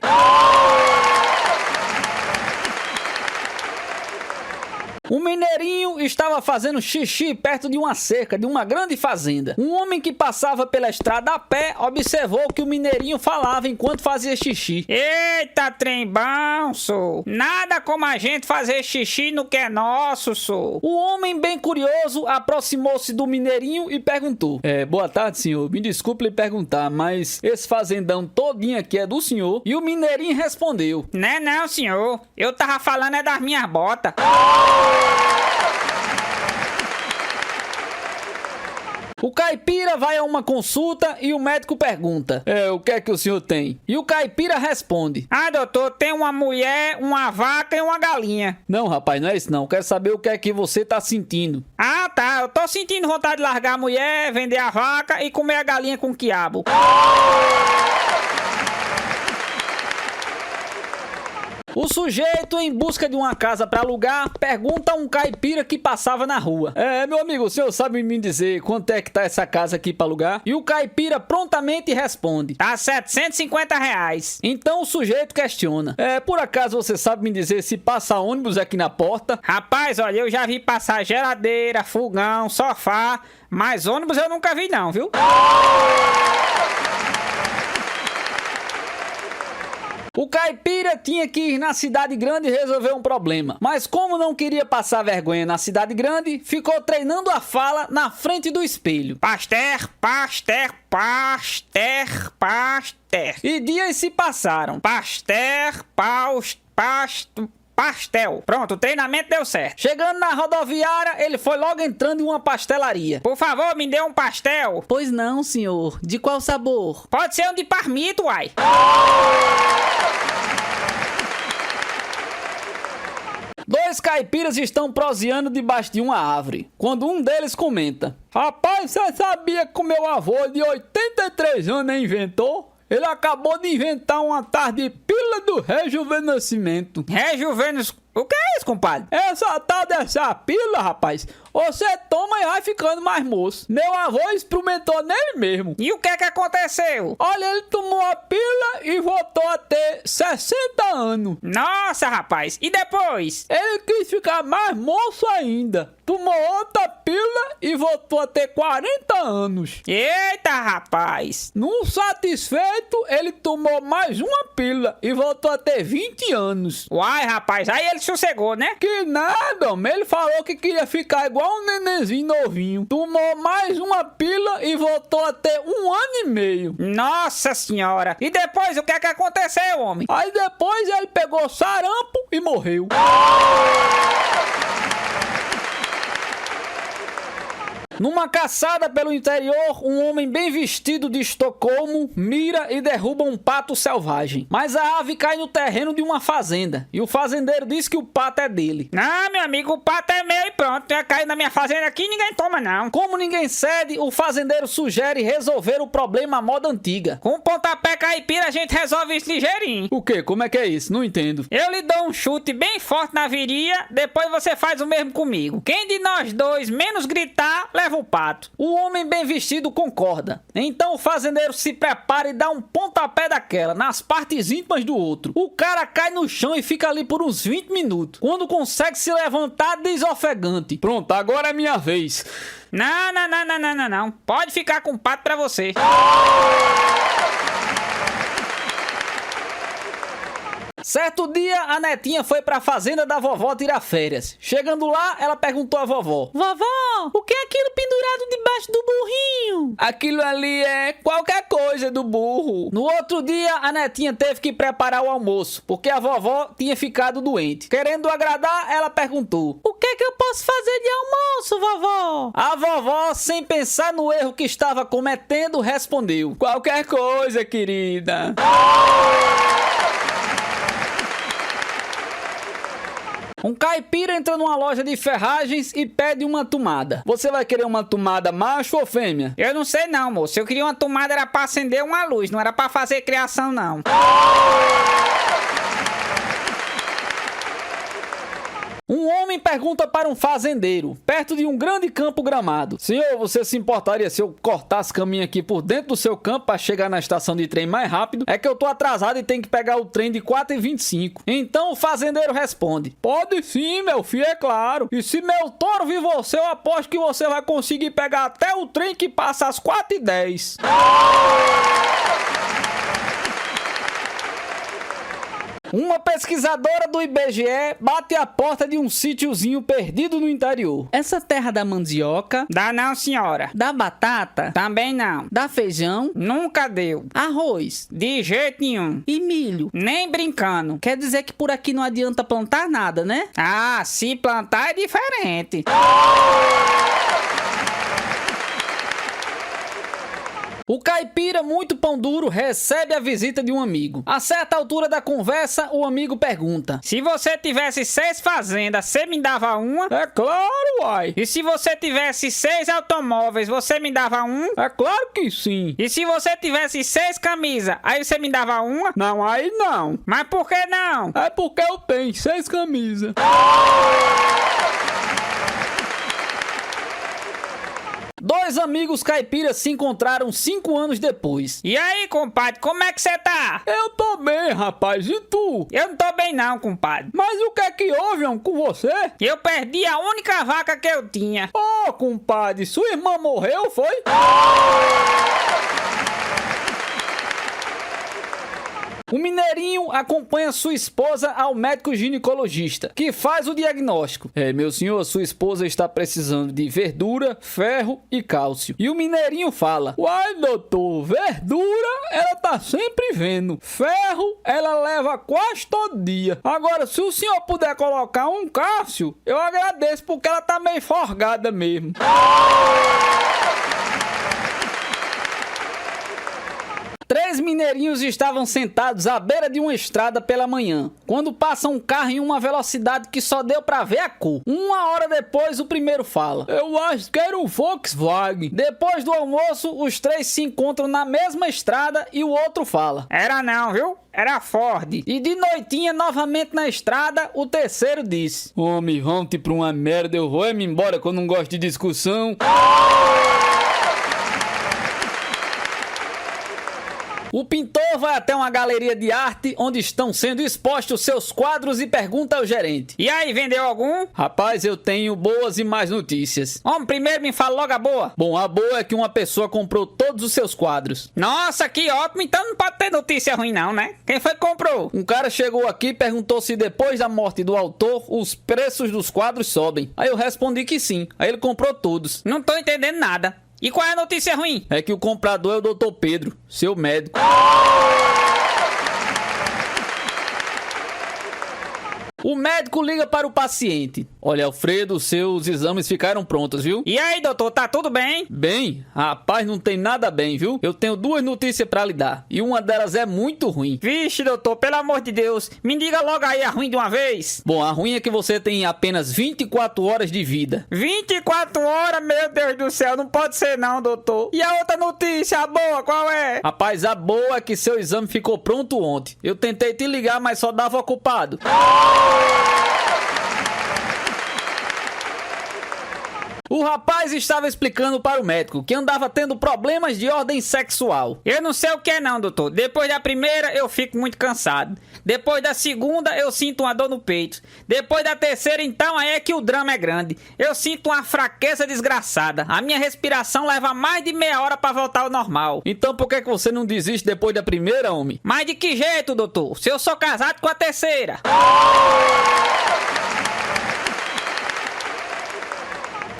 Um mineirinho estava fazendo xixi perto de uma cerca de uma grande fazenda. Um homem que passava pela estrada a pé observou que o mineirinho falava enquanto fazia xixi.
Eita, trem bom, sou. Nada como a gente fazer xixi no que é nosso, sou.
O homem, bem curioso, aproximou-se do mineirinho e perguntou: boa tarde, senhor. Me desculpe lhe perguntar, mas esse fazendão todinho aqui é do senhor? E o mineirinho respondeu:
né não, senhor. Eu tava falando é das minhas botas.
O caipira vai a uma consulta e o médico pergunta: o que é que o senhor tem? E o caipira responde:
ah, doutor, tem uma mulher, uma vaca e uma galinha.
Não, rapaz, não é isso não. Quero saber o que é que você tá sentindo.
Ah, tá. Eu tô sentindo vontade de largar a mulher, vender a vaca e comer a galinha com quiabo.
O sujeito, em busca de uma casa para alugar, pergunta a um caipira que passava na rua: meu amigo, o senhor sabe me dizer quanto é que tá essa casa aqui para alugar? E o caipira prontamente responde:
tá R$750.
Então o sujeito questiona: por acaso você sabe me dizer se passa ônibus aqui na porta?
Rapaz, olha, eu já vi passar geladeira, fogão, sofá, mas ônibus eu nunca vi não, viu?
O caipira tinha que ir na cidade grande resolver um problema, mas como não queria passar vergonha na cidade grande, ficou treinando a fala na frente do espelho.
Pasteur, pasteur, pasteur, pasteur.
E dias se passaram.
Pasteur, pastel. Pronto, o treinamento deu certo.
Chegando na rodoviária, ele foi logo entrando em uma pastelaria.
Por favor, me dê um pastel.
Pois não, senhor. De qual sabor?
Pode ser um de parmito, uai.
Dois caipiras estão proseando debaixo de uma árvore, quando um deles comenta: Rapaz, você sabia que o meu avô de 83 anos inventou? Ele acabou de inventar uma tarde de pílula do rejuvenescimento.
O que é isso, compadre?
Essa tal dessa pílula, rapaz, você toma e vai ficando mais moço. Meu avô experimentou nele mesmo.
E o que é que aconteceu?
Olha, ele tomou a pílula e voltou a ter 60 anos.
Nossa, rapaz. E depois?
Ele quis ficar mais moço ainda. Tomou outra pílula e voltou a ter 40 anos.
Eita, rapaz.
Não satisfeito, ele tomou mais uma pílula e voltou a ter 20 anos.
Uai, rapaz, aí ele sossegou, né?
Que nada, homem. Ele falou que queria ficar igual um nenenzinho novinho. Tomou mais uma pílula e voltou a ter 1 ano e meio.
Nossa senhora. E depois, o que é que aconteceu, homem?
Aí depois ele pegou sarampo e morreu. Numa caçada pelo interior, um homem bem vestido de Estocolmo mira e derruba um pato selvagem. Mas a ave cai no terreno de uma fazenda e o fazendeiro diz que o pato é dele.
Não, meu amigo, o pato é meu e pronto. Já caiu na minha fazenda aqui e ninguém toma, não.
Como ninguém cede, o fazendeiro sugere resolver o problema à moda antiga.
Com um pontapé caipira a gente resolve isso ligeirinho.
O quê? Como é que é isso? Não entendo.
Eu lhe dou um chute bem forte na virilha, depois você faz o mesmo comigo. Quem de nós dois menos gritar, leva o pato.
O homem bem vestido concorda. Então o fazendeiro se prepara e dá um pontapé daquela nas partes íntimas do outro. O cara cai no chão e fica ali por uns 20 minutos. Quando consegue se levantar, diz ofegante: Pronto, agora é minha vez.
Não. Pode ficar com o pato pra você.
Certo dia, a netinha foi pra fazenda da vovó tirar férias. Chegando lá, ela perguntou à vovó:
Vovó, o que é aquilo pendurado debaixo do burrinho?
Aquilo ali é qualquer coisa do burro. No outro dia, a netinha teve que preparar o almoço, porque a vovó tinha ficado doente. Querendo agradar, ela perguntou:
O que é que eu posso fazer de almoço, vovó?
A vovó, sem pensar no erro que estava cometendo, respondeu: Qualquer coisa, querida. Um caipira entra numa loja de ferragens e pede uma tomada. Você vai querer uma tomada macho ou fêmea?
Eu não sei não, moço. Eu queria uma tomada, era pra acender uma luz, não era pra fazer criação, não.
Um homem pergunta para um fazendeiro, perto de um grande campo gramado: Senhor, você se importaria se eu cortasse caminho aqui por dentro do seu campo para chegar na estação de trem mais rápido? É que eu tô atrasado e tenho que pegar o trem de 4h25. Então o fazendeiro responde: Pode sim, meu filho, é claro. E se meu touro vir você, eu aposto que você vai conseguir pegar até o trem que passa às 4h10. Uma pesquisadora do IBGE bate a porta de um sítiozinho perdido no interior.
Essa terra da mandioca,
Dá não, senhora.
da batata,
Também não.
da feijão,
Nunca deu.
arroz
De jeito nenhum.
e milho.
Nem brincando.
Quer dizer que por aqui não adianta plantar nada, né?
Ah, se plantar é diferente.
O caipira, muito pão duro, recebe a visita de um amigo. A certa altura da conversa, o amigo pergunta:
Se você tivesse 6 fazendas, você me dava uma?
É claro, uai.
E se você tivesse 6 automóveis, você me dava um?
É claro que sim.
E se você tivesse 6 camisas, aí você me dava uma?
Não, aí não.
Mas por que não?
É porque eu tenho 6 camisas. Dois amigos caipiras se encontraram 5 anos depois.
E aí, compadre, como é que você tá?
Eu tô bem, rapaz. E tu?
Eu não tô bem não, compadre.
Mas o que é que houve, homem, com você?
Eu perdi a única vaca que eu tinha.
Ô, compadre, sua irmã morreu, foi? O mineirinho acompanha sua esposa ao médico ginecologista, que faz o diagnóstico. Meu senhor, sua esposa está precisando de verdura, ferro e cálcio. E o mineirinho fala: uai, doutor, verdura ela tá sempre vendo. Ferro ela leva quase todo dia. Agora, se o senhor puder colocar um cálcio, eu agradeço, porque ela tá meio forgada mesmo. Três mineirinhos estavam sentados à beira de uma estrada pela manhã, quando passa um carro em uma velocidade que só deu pra ver a cor. Uma hora depois, o primeiro fala: eu acho que era um Volkswagen. Depois do almoço, os três se encontram na mesma estrada e o outro fala:
era não, viu? Era Ford.
E de noitinha, novamente na estrada, o terceiro disse: homem, vamos-te pra uma merda, eu vou me embora que eu não gosto de discussão. O pintor vai até uma galeria de arte onde estão sendo expostos seus quadros e pergunta ao gerente:
e aí, vendeu algum?
Rapaz, eu tenho boas e más notícias.
Homem, primeiro me fala logo a boa.
Bom, a boa é que uma pessoa comprou todos os seus quadros.
Nossa, que ótimo, então não pode ter notícia ruim não, né? Quem foi que comprou?
Um cara chegou aqui e perguntou se depois da morte do autor, os preços dos quadros sobem. Aí eu respondi que sim, aí ele comprou todos.
Não tô entendendo nada. E qual é a notícia ruim?
É que o comprador é o Dr. Pedro, seu médico. O médico liga para o paciente: olha, Alfredo, seus exames ficaram prontos, viu?
E aí, doutor, tá tudo bem?
Bem? Rapaz, não tem nada bem, viu? Eu tenho duas notícias pra lhe dar, e uma delas é muito ruim.
Vixe, doutor, pelo amor de Deus, me diga logo aí a ruim de uma vez.
Bom, a ruim é que você tem apenas 24 horas de vida.
24 horas? Meu Deus do céu, não pode ser não, doutor. E a outra notícia, a boa, qual é?
Rapaz, a boa é que seu exame ficou pronto ontem. Eu tentei te ligar, mas só dava ocupado. O rapaz estava explicando para o médico que andava tendo problemas de ordem sexual.
Eu não sei o que é não, doutor. Depois da primeira, eu fico muito cansado. Depois da segunda, eu sinto uma dor no peito. Depois da terceira, então, aí é que o drama é grande. Eu sinto uma fraqueza desgraçada. A minha respiração leva mais de meia hora para voltar ao normal.
Então por que você não desiste depois da primeira, homem?
Mas de que jeito, doutor? Se eu sou casado com a terceira.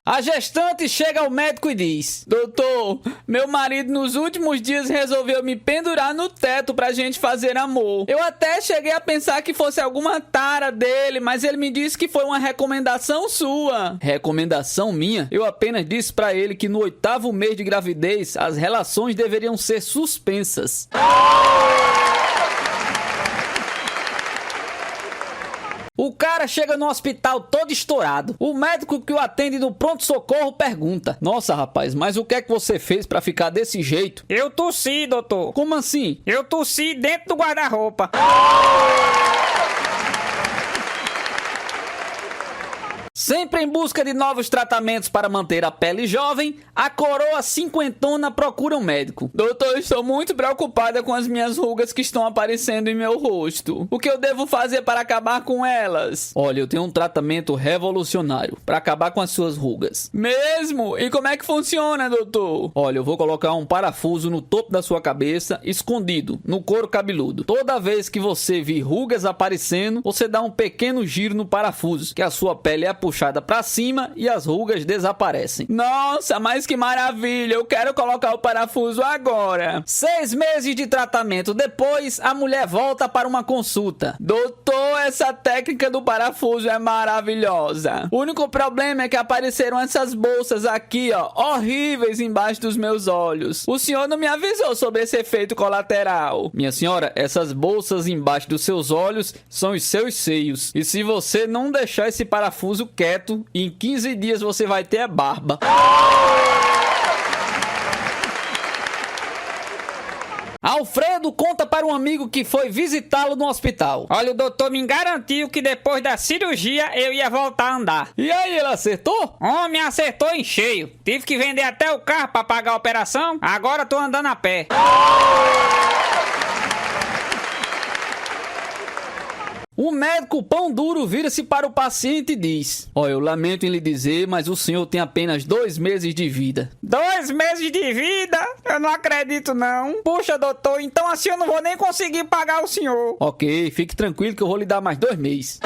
A gestante chega ao médico e diz: doutor, meu marido nos últimos dias resolveu me pendurar no teto pra gente fazer amor. Eu até cheguei a pensar que fosse alguma tara dele, mas ele me disse que foi uma recomendação sua. Recomendação minha? Eu apenas disse pra ele que no 8º mês de gravidez as relações deveriam ser suspensas. O cara chega no hospital todo estourado. O médico que o atende no pronto-socorro pergunta: nossa, rapaz, mas o que é que você fez pra ficar desse jeito?
Eu tossi, doutor.
Como assim?
Eu tossi dentro do guarda-roupa.
Sempre em busca de novos tratamentos para manter a pele jovem, a coroa cinquentona procura um médico. Doutor, estou muito preocupada com as minhas rugas que estão aparecendo em meu rosto. O que eu devo fazer para acabar com elas? Olha, eu tenho um tratamento revolucionário para acabar com as suas rugas. Mesmo? E como é que funciona, doutor? Olha, eu vou colocar um parafuso no topo da sua cabeça, escondido no couro cabeludo. Toda vez que você vir rugas aparecendo, você dá um pequeno giro no parafuso, que a sua pele é puxada para cima e as rugas desaparecem. Nossa, mas que maravilha! Eu quero colocar o parafuso agora. 6 meses de tratamento depois, a mulher volta para uma consulta. Doutor, essa técnica do parafuso é maravilhosa. O único problema é que apareceram essas bolsas aqui, ó, horríveis embaixo dos meus olhos. O senhor não me avisou sobre esse efeito colateral. Minha senhora, essas bolsas embaixo dos seus olhos são os seus seios. E se você não deixar esse parafuso quieto, em 15 dias você vai ter a barba. Alfredo conta para um amigo que foi visitá-lo no hospital.
Olha, o doutor me garantiu que depois da cirurgia eu ia voltar a andar.
E aí, ele acertou?
Homem, acertou em cheio. Tive que vender até o carro para pagar a operação. Agora tô andando a pé.
O médico pão duro vira-se para o paciente e diz: ó, eu lamento em lhe dizer, mas o senhor tem apenas 2 meses de vida.
2 meses de vida? Eu não acredito, não. Puxa, doutor, então assim eu não vou nem conseguir pagar o senhor.
Ok, fique tranquilo que eu vou lhe dar mais 2 meses.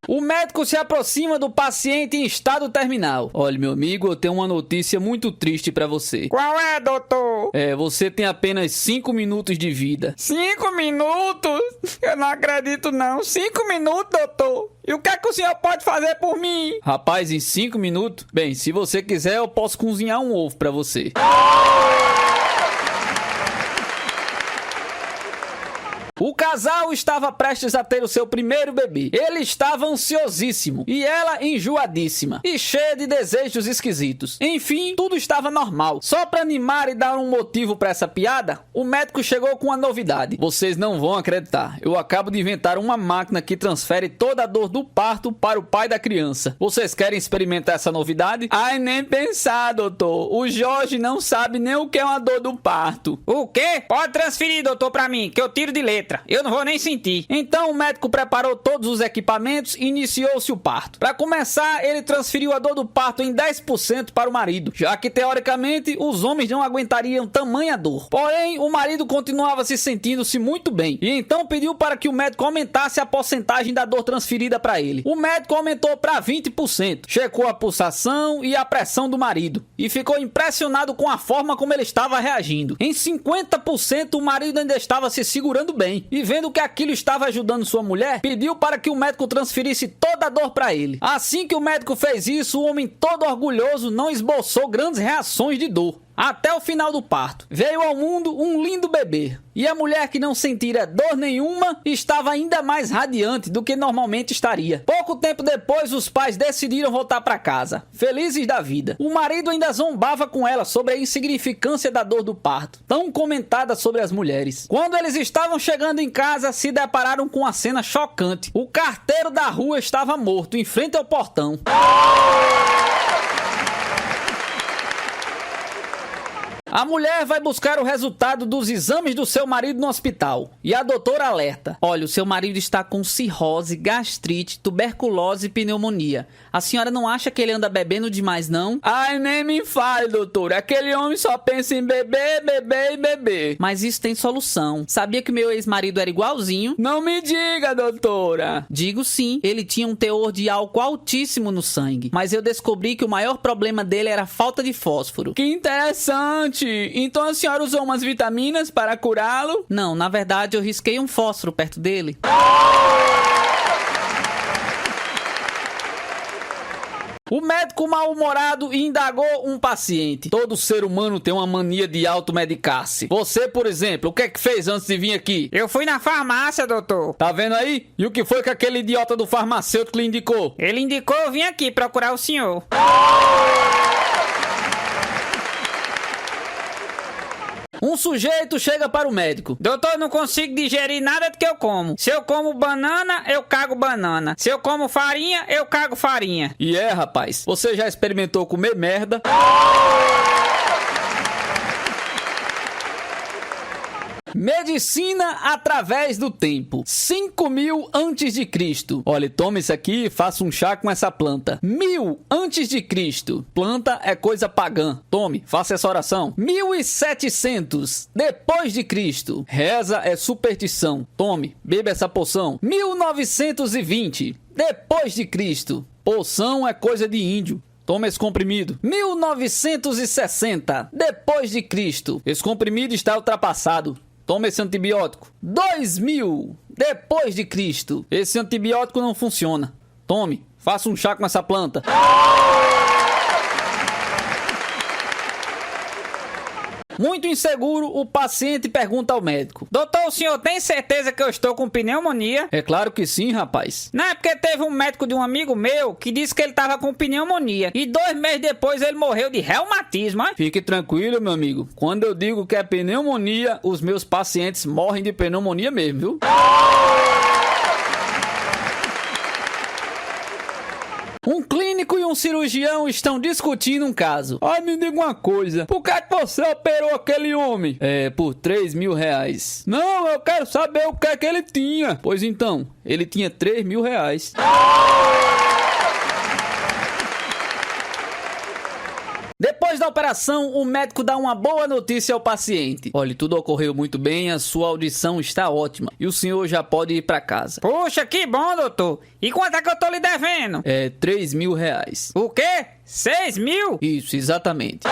O médico se aproxima do paciente em estado terminal. Olha, meu amigo, eu tenho uma notícia muito triste pra você.
Qual é, doutor?
Você tem apenas 5 minutos de vida.
5 minutos? Eu não acredito, não. 5 minutos, doutor? E o que é que o senhor pode fazer por mim?
Rapaz, em 5 minutos? Bem, se você quiser, eu posso cozinhar um ovo pra você. O casal estava prestes a ter o seu primeiro bebê. Ele estava ansiosíssimo e ela enjoadíssima e cheia de desejos esquisitos. Enfim, tudo estava normal. Só para animar e dar um motivo para essa piada, o médico chegou com uma novidade. Vocês não vão acreditar. Eu acabo de inventar uma máquina que transfere toda a dor do parto para o pai da criança. Vocês querem experimentar essa novidade? Ai, nem pensar, doutor. O Jorge não sabe nem o que é uma dor do parto.
O quê? Pode transferir, doutor, para mim, que eu tiro de letra. Eu não vou nem sentir.
Então o médico preparou todos os equipamentos e iniciou-se o parto. Para começar, ele transferiu a dor do parto em 10% para o marido, já que teoricamente os homens não aguentariam tamanha dor. Porém, o marido continuava se sentindo-se muito bem e então pediu para que o médico aumentasse a porcentagem da dor transferida para ele. O médico aumentou para 20%, checou a pulsação e a pressão do marido e ficou impressionado com a forma como ele estava reagindo. Em 50% o marido ainda estava se segurando bem. E vendo que aquilo estava ajudando sua mulher, pediu para que o médico transferisse toda a dor para ele. Assim que o médico fez isso, o homem todo orgulhoso não esboçou grandes reações de dor. Até o final do parto, veio ao mundo um lindo bebê. E a mulher que não sentira dor nenhuma estava ainda mais radiante do que normalmente estaria. Pouco tempo depois, os pais decidiram voltar para casa, felizes da vida. O marido ainda zombava com ela sobre a insignificância da dor do parto, tão comentada sobre as mulheres. Quando eles estavam chegando em casa, se depararam com uma cena chocante. O carteiro da rua estava morto em frente ao portão. A mulher vai buscar o resultado dos exames do seu marido no hospital. E a doutora alerta: olha, o seu marido está com cirrose, gastrite, tuberculose e pneumonia. A senhora não acha que ele anda bebendo demais, não? Ai, nem me fale, doutora. Aquele homem só pensa em beber, beber e beber. Mas isso tem solução. Sabia que o meu ex-marido era igualzinho? Não me diga, doutora. Digo sim. Ele tinha um teor de álcool altíssimo no sangue. Mas eu descobri que o maior problema dele era a falta de fósforo. Que interessante. Então a senhora usou umas vitaminas para curá-lo? Não, na verdade eu risquei um fósforo perto dele. O médico mal-humorado indagou um paciente. Todo ser humano tem uma mania de automedicar-se. Você, por exemplo, o que é que fez antes de vir aqui?
Eu fui na farmácia, doutor.
Tá vendo aí? E o que foi que aquele idiota do farmacêutico lhe indicou?
Ele indicou, eu vim aqui procurar o senhor.
Um sujeito chega para o médico.
Doutor, eu não consigo digerir nada do que eu como. Se eu como banana, eu cago banana. Se eu como farinha, eu cago farinha.
E rapaz, você já experimentou comer merda? Medicina através do tempo. 5.000 antes de Cristo. Olha, toma isso aqui e faça um chá com essa planta. 1.000 antes de Cristo. Planta é coisa pagã. Tome, faça essa oração. 1.700 depois de Cristo. Reza é superstição. Tome, beba essa poção. 1920 depois de Cristo. Poção é coisa de índio. Toma esse comprimido. 1960 depois de Cristo. Esse comprimido está ultrapassado. Toma esse antibiótico. 2000 depois de Cristo. Esse antibiótico não funciona. Tome, faça um chá com essa planta. Muito inseguro, o paciente pergunta ao médico:
doutor, o senhor tem certeza que eu estou com pneumonia?
É claro que sim, rapaz.
Não, é porque teve um médico de um amigo meu que disse que ele estava com pneumonia. E 2 meses depois ele morreu de reumatismo, hein?
Fique tranquilo, meu amigo. Quando eu digo que é pneumonia, os meus pacientes morrem de pneumonia mesmo, viu? Um clínico e um cirurgião estão discutindo um caso. Ai, me diga uma coisa. Por que é que você operou aquele homem? Por 3 mil reais. Não, eu quero saber o que é que ele tinha. Pois então, ele tinha 3 mil reais. Depois da operação, o médico dá uma boa notícia ao paciente. Olha, tudo ocorreu muito bem, a sua audição está ótima e o senhor já pode ir para casa.
Poxa, que bom, doutor. E quanto é que eu tô lhe devendo?
3 mil reais.
O quê? 6 mil?
Isso, exatamente.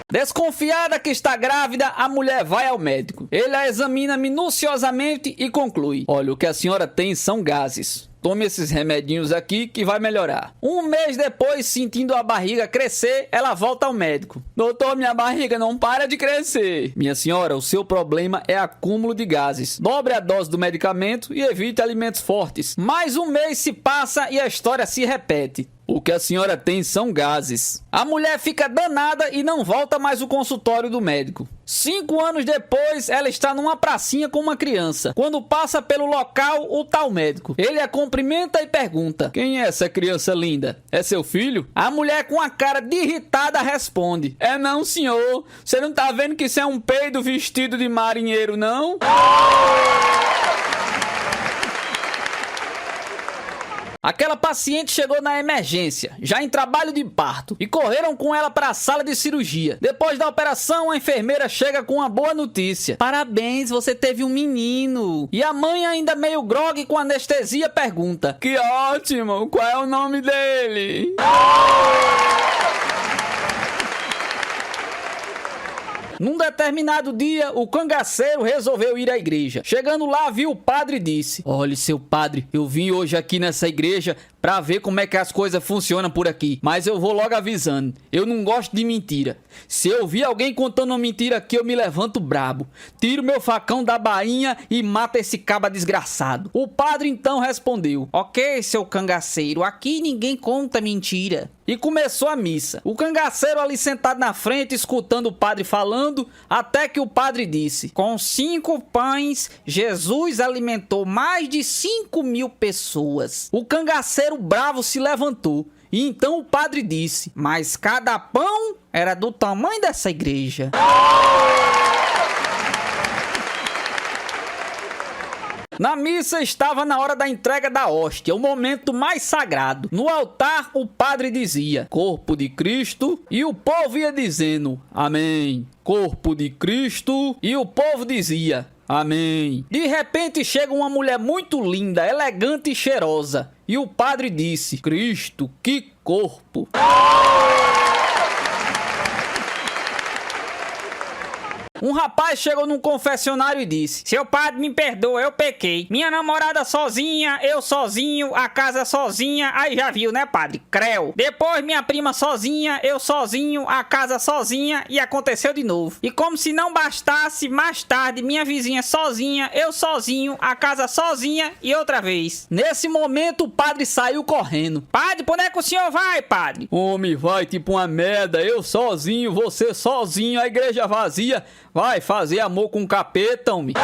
Desconfiada que está grávida, a mulher vai ao médico. Ele a examina minuciosamente e conclui: olha, o que a senhora tem são gases. Tome esses remedinhos aqui que vai melhorar. Um mês depois, sentindo a barriga crescer, ela volta ao médico. Doutor, minha barriga não para de crescer. Minha senhora, o seu problema é acúmulo de gases. Dobre a dose do medicamento e evite alimentos fortes. Mais um mês se passa e a história se repete. O que a senhora tem são gases. A mulher fica danada e não volta mais ao consultório do médico. 5 anos depois, ela está numa pracinha com uma criança. Quando passa pelo local, o tal médico. Ele a cumprimenta e pergunta: quem é essa criança linda? É seu filho? A mulher com a cara de irritada responde: é não, senhor. Você não tá vendo que isso é um peido vestido de marinheiro, não? Aquela paciente chegou na emergência, já em trabalho de parto, e correram com ela para a sala de cirurgia. Depois da operação, a enfermeira chega com uma boa notícia. Parabéns, você teve um menino. E a mãe, ainda meio grogue com anestesia, pergunta: que ótimo, qual é o nome dele? Num determinado dia, o cangaceiro resolveu ir à igreja. Chegando lá, viu o padre e disse: olha, seu padre, eu vim hoje aqui nessa igreja pra ver como é que as coisas funcionam por aqui. Mas eu vou logo avisando, eu não gosto de mentira. Se eu vi alguém contando uma mentira aqui, eu me levanto brabo. Tiro meu facão da bainha e mato esse caba desgraçado. O padre então respondeu:
ok, seu cangaceiro, aqui ninguém conta mentira.
E começou a missa. O cangaceiro ali sentado na frente, escutando o padre falando, até que o padre disse:
com 5 pães, Jesus alimentou mais de 5 mil pessoas.
O cangaceiro bravo se levantou. E então o padre disse:
mas cada pão era do tamanho dessa igreja.
Na missa estava na hora da entrega da hóstia, o momento mais sagrado. No altar, o padre dizia: corpo de Cristo, e o povo ia dizendo: amém. Corpo de Cristo, e o povo dizia: amém. De repente chega uma mulher muito linda, elegante e cheirosa. E o padre disse: Cristo, que corpo! Um rapaz chegou num confessionário e disse:
seu padre, me perdoa, eu pequei. Minha namorada sozinha, eu sozinho, a casa sozinha. Aí já viu, né, padre? Creu. Depois minha prima sozinha, eu sozinho, a casa sozinha. E aconteceu de novo. E como se não bastasse, mais tarde minha vizinha sozinha, eu sozinho, a casa sozinha e outra vez.
Nesse momento o padre saiu correndo.
Padre, por onde é que o senhor vai, padre?
Homem, vai tipo uma merda. Eu sozinho, você sozinho, a igreja vazia. Vai fazer amor com o capeta, homem.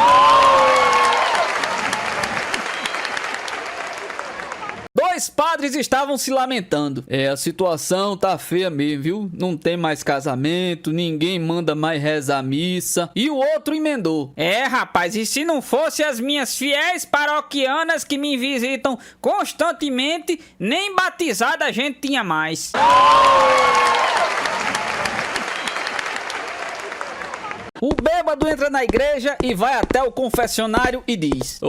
Dois padres estavam se lamentando. A situação tá feia mesmo, viu? Não tem mais casamento, ninguém manda mais rezar a missa. E o outro emendou:
rapaz, e se não fosse as minhas fiéis paroquianas que me visitam constantemente, nem batizada a gente tinha mais.
O bêbado entra na igreja e vai até o confessionário e diz: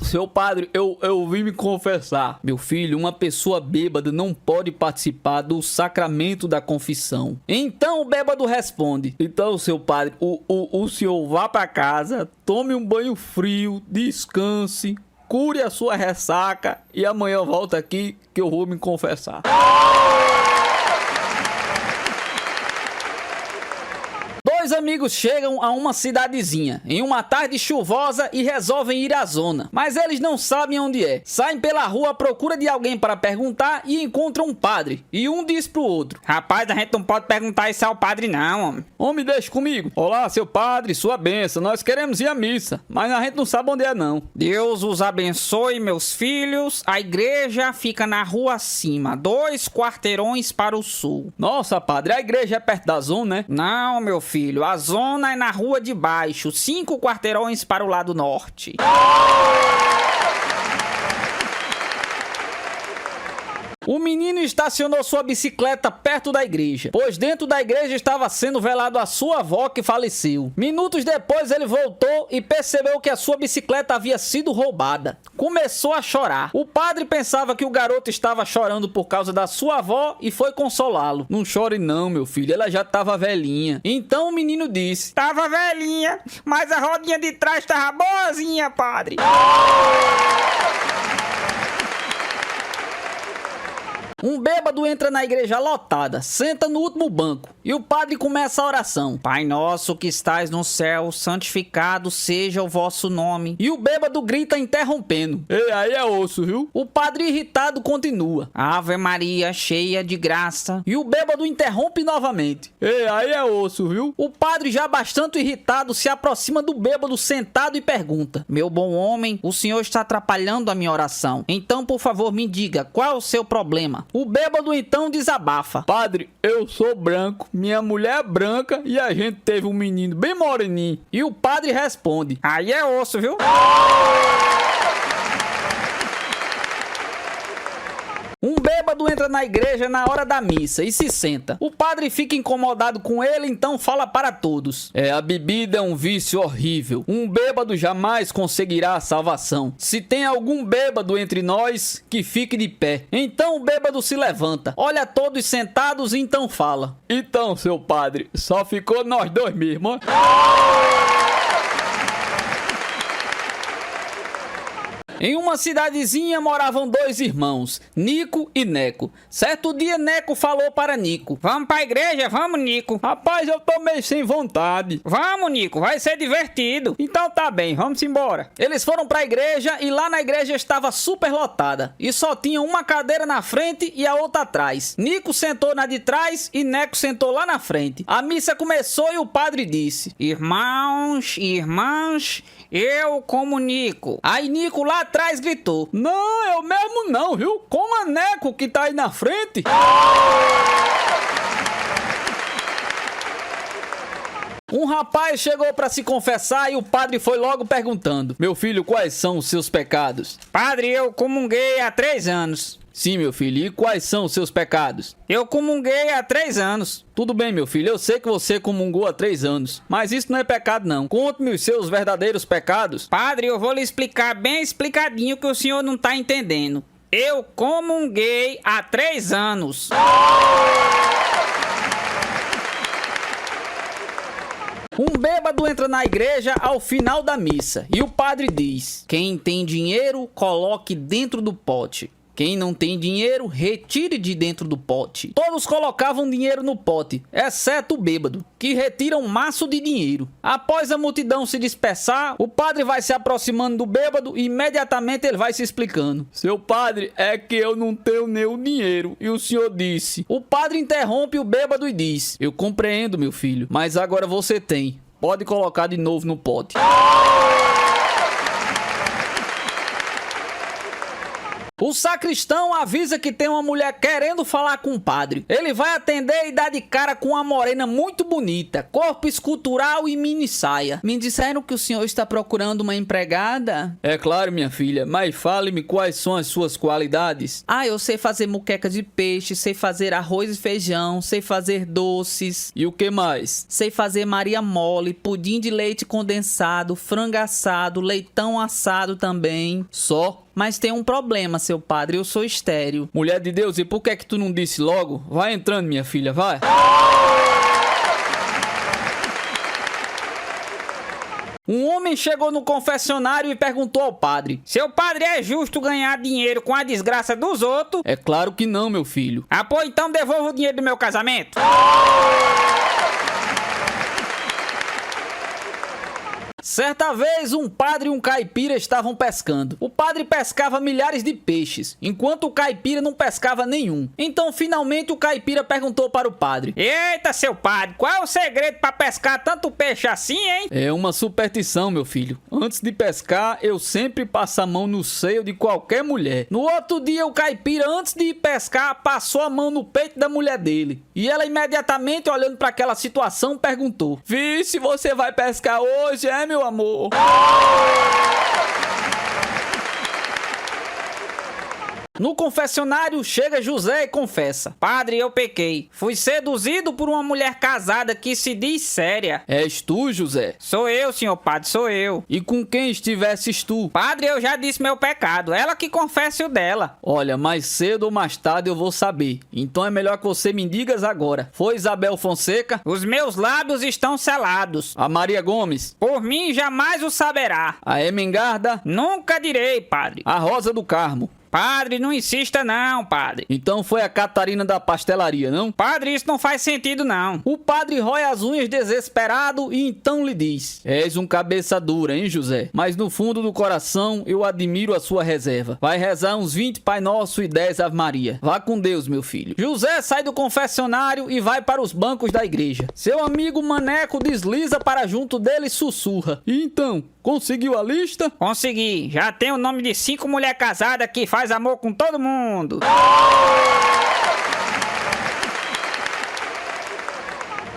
seu padre, eu vim me confessar. Meu filho, uma pessoa bêbada não pode participar do sacramento da confissão. Então o bêbado responde: então, seu padre, o senhor vá para casa, tome um banho frio, descanse, cure a sua ressaca e amanhã volta aqui que eu vou me confessar. Dois amigos chegam a uma cidadezinha em uma tarde chuvosa e resolvem ir à zona, mas eles não sabem onde é. Saem pela rua à procura de alguém para perguntar e encontram um padre. E um diz pro outro:
Rapaz, a gente não pode perguntar isso ao padre não, homem.
Homem, deixa comigo. Olá, seu padre, sua bênção. Nós queremos ir à missa, mas a gente não sabe onde é não.
Deus os abençoe, meus filhos. A igreja fica na rua acima, 2 quarteirões para o sul.
Nossa, padre, a igreja é perto da zona, né?
Não, meu filho, a zona é na rua de baixo, 5 quarteirões para o lado norte.
O menino estacionou sua bicicleta perto da igreja, pois dentro da igreja estava sendo velado a sua avó que faleceu. Minutos depois ele voltou e percebeu que a sua bicicleta havia sido roubada. Começou a chorar. O padre pensava que o garoto estava chorando por causa da sua avó e foi consolá-lo. Não chore não, meu filho, ela já estava velhinha. Então o menino disse:
Tava velhinha, mas a rodinha de trás tava boazinha, padre.
Um bêbado entra na igreja lotada, senta no último banco e o padre começa a oração.
Pai nosso que estais no céu, santificado seja o vosso nome.
E o bêbado grita interrompendo: Ei, aí é osso, viu? O padre irritado continua:
Ave Maria, cheia de graça.
E o bêbado interrompe novamente: Ei, aí é osso, viu? O padre, já bastante irritado, se aproxima do bêbado sentado e pergunta:
Meu bom homem, o senhor está atrapalhando a minha oração. Então, por favor, me diga, qual é o seu problema?
O bêbado então desabafa: Padre, eu sou branco, minha mulher é branca e a gente teve um menino bem moreninho. E o padre responde:
Aí é osso, viu?
Um bêbado entra na igreja na hora da missa e se senta. O padre fica incomodado com ele, então fala para todos: A bebida é um vício horrível. Um bêbado jamais conseguirá a salvação. Se tem algum bêbado entre nós, que fique de pé. Então o bêbado se levanta, olha todos sentados e então fala: Então, seu padre, só ficou nós dois mesmo, ó. Em uma cidadezinha moravam 2 irmãos, Nico e Neco. Certo dia, Neco falou para Nico:
Vamos pra igreja? Vamos, Nico.
Rapaz, eu tô meio sem vontade.
Vamos, Nico, vai ser divertido.
Então tá bem, vamos embora. Eles foram pra igreja e lá na igreja estava super lotada. E só tinha uma cadeira na frente e a outra atrás. Nico sentou na de trás e Neco sentou lá na frente. A missa começou e o padre disse:
Irmãos e irmãs, eu comunico.
Aí Nico lá atrás gritou: Não, eu mesmo não, viu? Como a Neco que tá aí na frente. Um rapaz chegou para se confessar e o padre foi logo perguntando: Meu filho, quais são os seus pecados?
Padre, eu comunguei há 3 anos.
Sim, meu filho, e quais são os seus pecados?
Eu comunguei há 3 anos.
Tudo bem, meu filho, eu sei que você comungou há 3 anos, mas isso não é pecado não. Conte-me os seus verdadeiros pecados.
Padre, eu vou lhe explicar bem explicadinho que o senhor não tá entendendo. Eu comunguei há 3 anos.
Um bêbado entra na igreja ao final da missa e o padre diz: Quem tem dinheiro, coloque dentro do pote. Quem não tem dinheiro, retire de dentro do pote. Todos colocavam dinheiro no pote, exceto o bêbado, que retira um maço de dinheiro. Após a multidão se dispersar, o padre vai se aproximando do bêbado e imediatamente ele vai se explicando: Seu padre, é que eu não tenho nenhum dinheiro. E o senhor disse. O padre interrompe o bêbado e diz: Eu compreendo, meu filho, mas agora você tem. Pode colocar de novo no pote. O sacristão avisa que tem uma mulher querendo falar com o padre. Ele vai atender e dá de cara com uma morena muito bonita, corpo escultural e mini saia.
Me disseram que o senhor está procurando uma empregada?
É claro, minha filha, mas fale-me quais são as suas qualidades.
Eu sei fazer muqueca de peixe, sei fazer arroz e feijão, sei fazer doces.
E o que mais?
Sei fazer Maria mole, pudim de leite condensado, frango assado, leitão assado também.
Só?
Mas tem um problema, seu padre, eu sou estéril.
Mulher de Deus, e por que tu não disse logo? Vai entrando, minha filha, vai. Um homem chegou no confessionário e perguntou ao padre:
Seu padre, é justo ganhar dinheiro com a desgraça dos outros?
É claro que não, meu filho.
Pô, então devolva o dinheiro do meu casamento.
Certa vez, um padre e um caipira estavam pescando. O padre pescava milhares de peixes, enquanto o caipira não pescava nenhum. Então, finalmente, o caipira perguntou para o padre:
Eita, seu padre, qual é o segredo para pescar tanto peixe assim, hein?
É uma superstição, meu filho. Antes de pescar, eu sempre passo a mão no seio de qualquer mulher. No outro dia, o caipira, antes de ir pescar, passou a mão no peito da mulher dele. E ela, imediatamente, olhando para aquela situação, perguntou: Vixe, você vai pescar hoje, é, meu amor? No confessionário, chega José e confessa:
Padre, eu pequei. Fui seduzido por uma mulher casada que se diz séria.
És tu, José?
Sou eu, senhor padre, sou eu.
E com quem estivesses tu?
Padre, eu já disse meu pecado. Ela que confesse o dela.
Olha, mais cedo ou mais tarde eu vou saber. Então é melhor que você me digas agora. Foi Isabel Fonseca?
Os meus lábios estão selados.
A Maria Gomes?
Por mim, jamais o saberá.
A Emengarda?
Nunca direi, padre.
A Rosa do Carmo?
Padre, não insista não, padre.
Então foi a Catarina da pastelaria, não?
Padre, isso não faz sentido não.
O padre rói as unhas desesperado e então lhe diz: És um cabeça dura, hein, José? Mas no fundo do coração eu admiro a sua reserva. Vai rezar uns 20 Pai Nosso e 10 Ave Maria. Vá com Deus, meu filho. José sai do confessionário e vai para os bancos da igreja. Seu amigo Maneco desliza para junto dele e sussurra: E então, conseguiu a lista?
Consegui. Já tem o nome de 5 mulheres casadas que faz amor com todo mundo.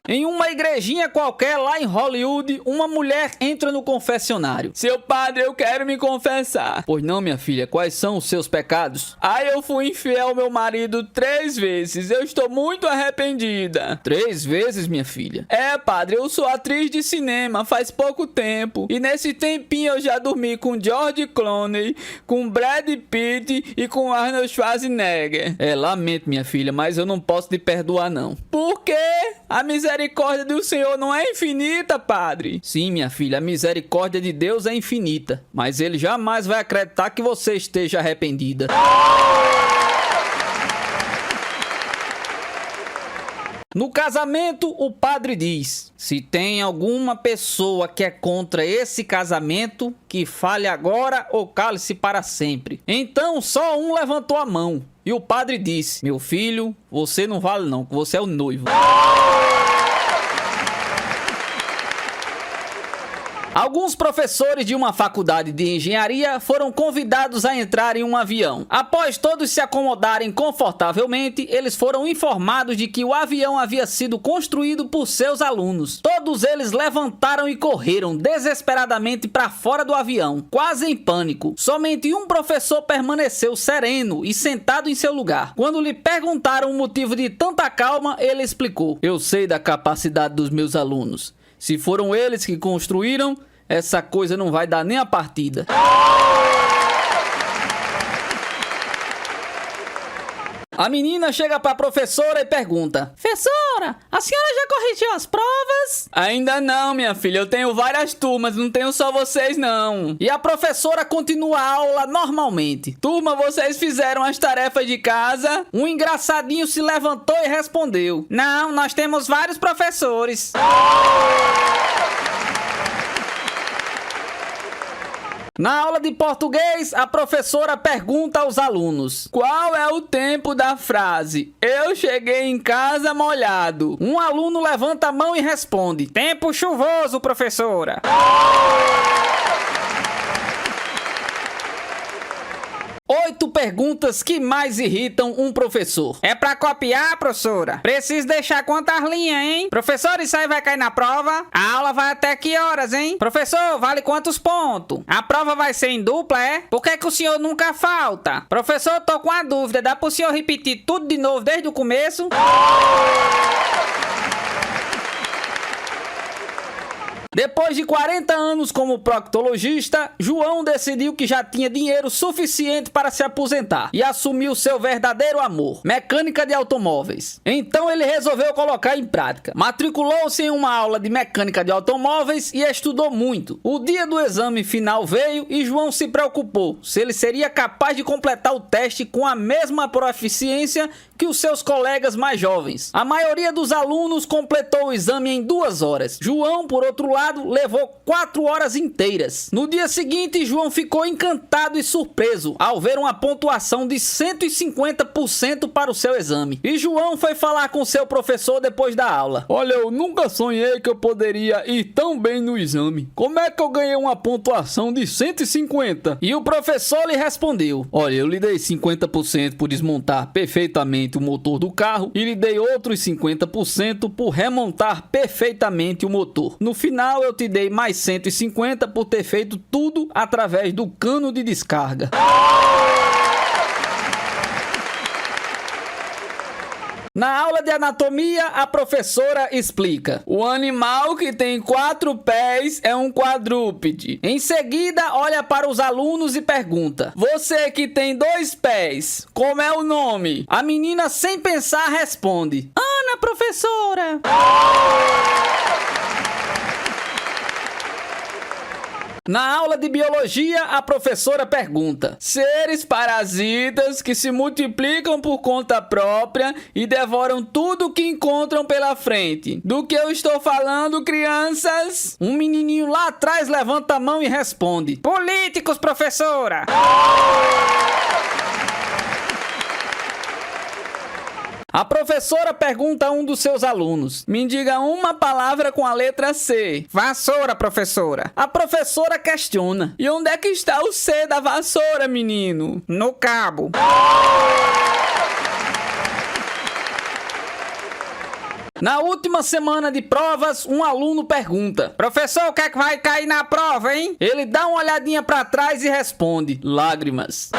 Em uma igrejinha qualquer lá em Hollywood, uma mulher entra no confessionário. Seu padre, eu quero me confessar. Pois não, minha filha, quais são os seus pecados? Eu fui infiel ao meu marido 3 vezes. Eu estou muito arrependida. 3 vezes, minha filha? É, padre, eu sou atriz de cinema faz pouco tempo. E nesse tempinho eu já dormi com George Clooney, com Brad Pitt e com Arnold Schwarzenegger. Lamento, minha filha, mas eu não posso lhe perdoar, não. Por quê? A misericórdia do Senhor não é infinita, padre? Sim, minha filha, a misericórdia de Deus é infinita, mas ele jamais vai acreditar que você esteja arrependida. No casamento, o padre diz: se tem alguma pessoa que é contra esse casamento, que fale agora ou cale-se para sempre. Então, só um levantou a mão. E o padre disse: meu filho, você não vale não, que você é o noivo. Alguns professores de uma faculdade de engenharia foram convidados a entrar em um avião. Após todos se acomodarem confortavelmente, eles foram informados de que o avião havia sido construído por seus alunos. Todos eles levantaram e correram desesperadamente para fora do avião, quase em pânico. Somente um professor permaneceu sereno e sentado em seu lugar. Quando lhe perguntaram o motivo de tanta calma, ele explicou: eu sei da capacidade dos meus alunos. Se foram eles que construíram, essa coisa não vai dar nem a partida. A menina chega para a professora e pergunta: professora, a senhora já corrigiu as provas? Ainda não, minha filha. Eu tenho várias turmas, não tenho só vocês, não. E a professora continua a aula normalmente. Turma, vocês fizeram as tarefas de casa? Um engraçadinho se levantou e respondeu:
não, nós temos vários professores.
Na aula de português, a professora pergunta aos alunos: qual é o tempo da frase "eu cheguei em casa molhado"? Um aluno levanta a mão e responde:
tempo chuvoso, professora.
8 perguntas que mais irritam um professor.
É pra copiar, professora? Preciso deixar quantas linhas, hein? Professor, isso aí vai cair na prova? A aula vai até que horas, hein? Professor, vale quantos pontos? A prova vai ser em dupla, é? Por que o senhor nunca falta? Professor, tô com a dúvida. Dá pro senhor repetir tudo de novo desde o começo?
Depois de 40 anos como proctologista, João decidiu que já tinha dinheiro suficiente para se aposentar e assumiu seu verdadeiro amor, mecânica de automóveis. Então ele resolveu colocar em prática. Matriculou-se em uma aula de mecânica de automóveis e estudou muito. O dia do exame final veio e João se preocupou se ele seria capaz de completar o teste com a mesma proficiência que os seus colegas mais jovens. A maioria dos alunos completou o exame em 2 horas. João, por outro lado, levou 4 horas inteiras. No dia seguinte, João ficou encantado e surpreso ao ver uma pontuação de 150% para o seu exame. E João foi falar com seu professor depois da aula. Olha, eu nunca sonhei que eu poderia ir tão bem no exame. Como é que eu ganhei uma pontuação de 150? E o professor lhe respondeu: olha, eu lhe dei 50% por desmontar perfeitamente o motor do carro e lhe dei outros 50% por remontar perfeitamente o motor. No final, eu te dei mais 150 por ter feito tudo através do cano de descarga. Na aula de anatomia, a professora explica: o animal que tem 4 pés é um quadrúpede. Em seguida, olha para os alunos e pergunta: você que tem 2 pés, como é o nome? A menina, sem pensar, responde:
Ana, professora.
Na aula de biologia, a professora pergunta: seres parasitas que se multiplicam por conta própria e devoram tudo que encontram pela frente. Do que eu estou falando, crianças? Um menininho lá atrás levanta a mão e responde:
políticos, professora.
A professora pergunta a um dos seus alunos: me diga uma palavra com a letra C.
Vassoura, professora.
A professora questiona: e onde é que está o C da vassoura, menino?
No cabo.
Na última semana de provas, um aluno pergunta:
professor, o que é que vai cair na prova, hein?
Ele dá uma olhadinha para trás e responde: lágrimas.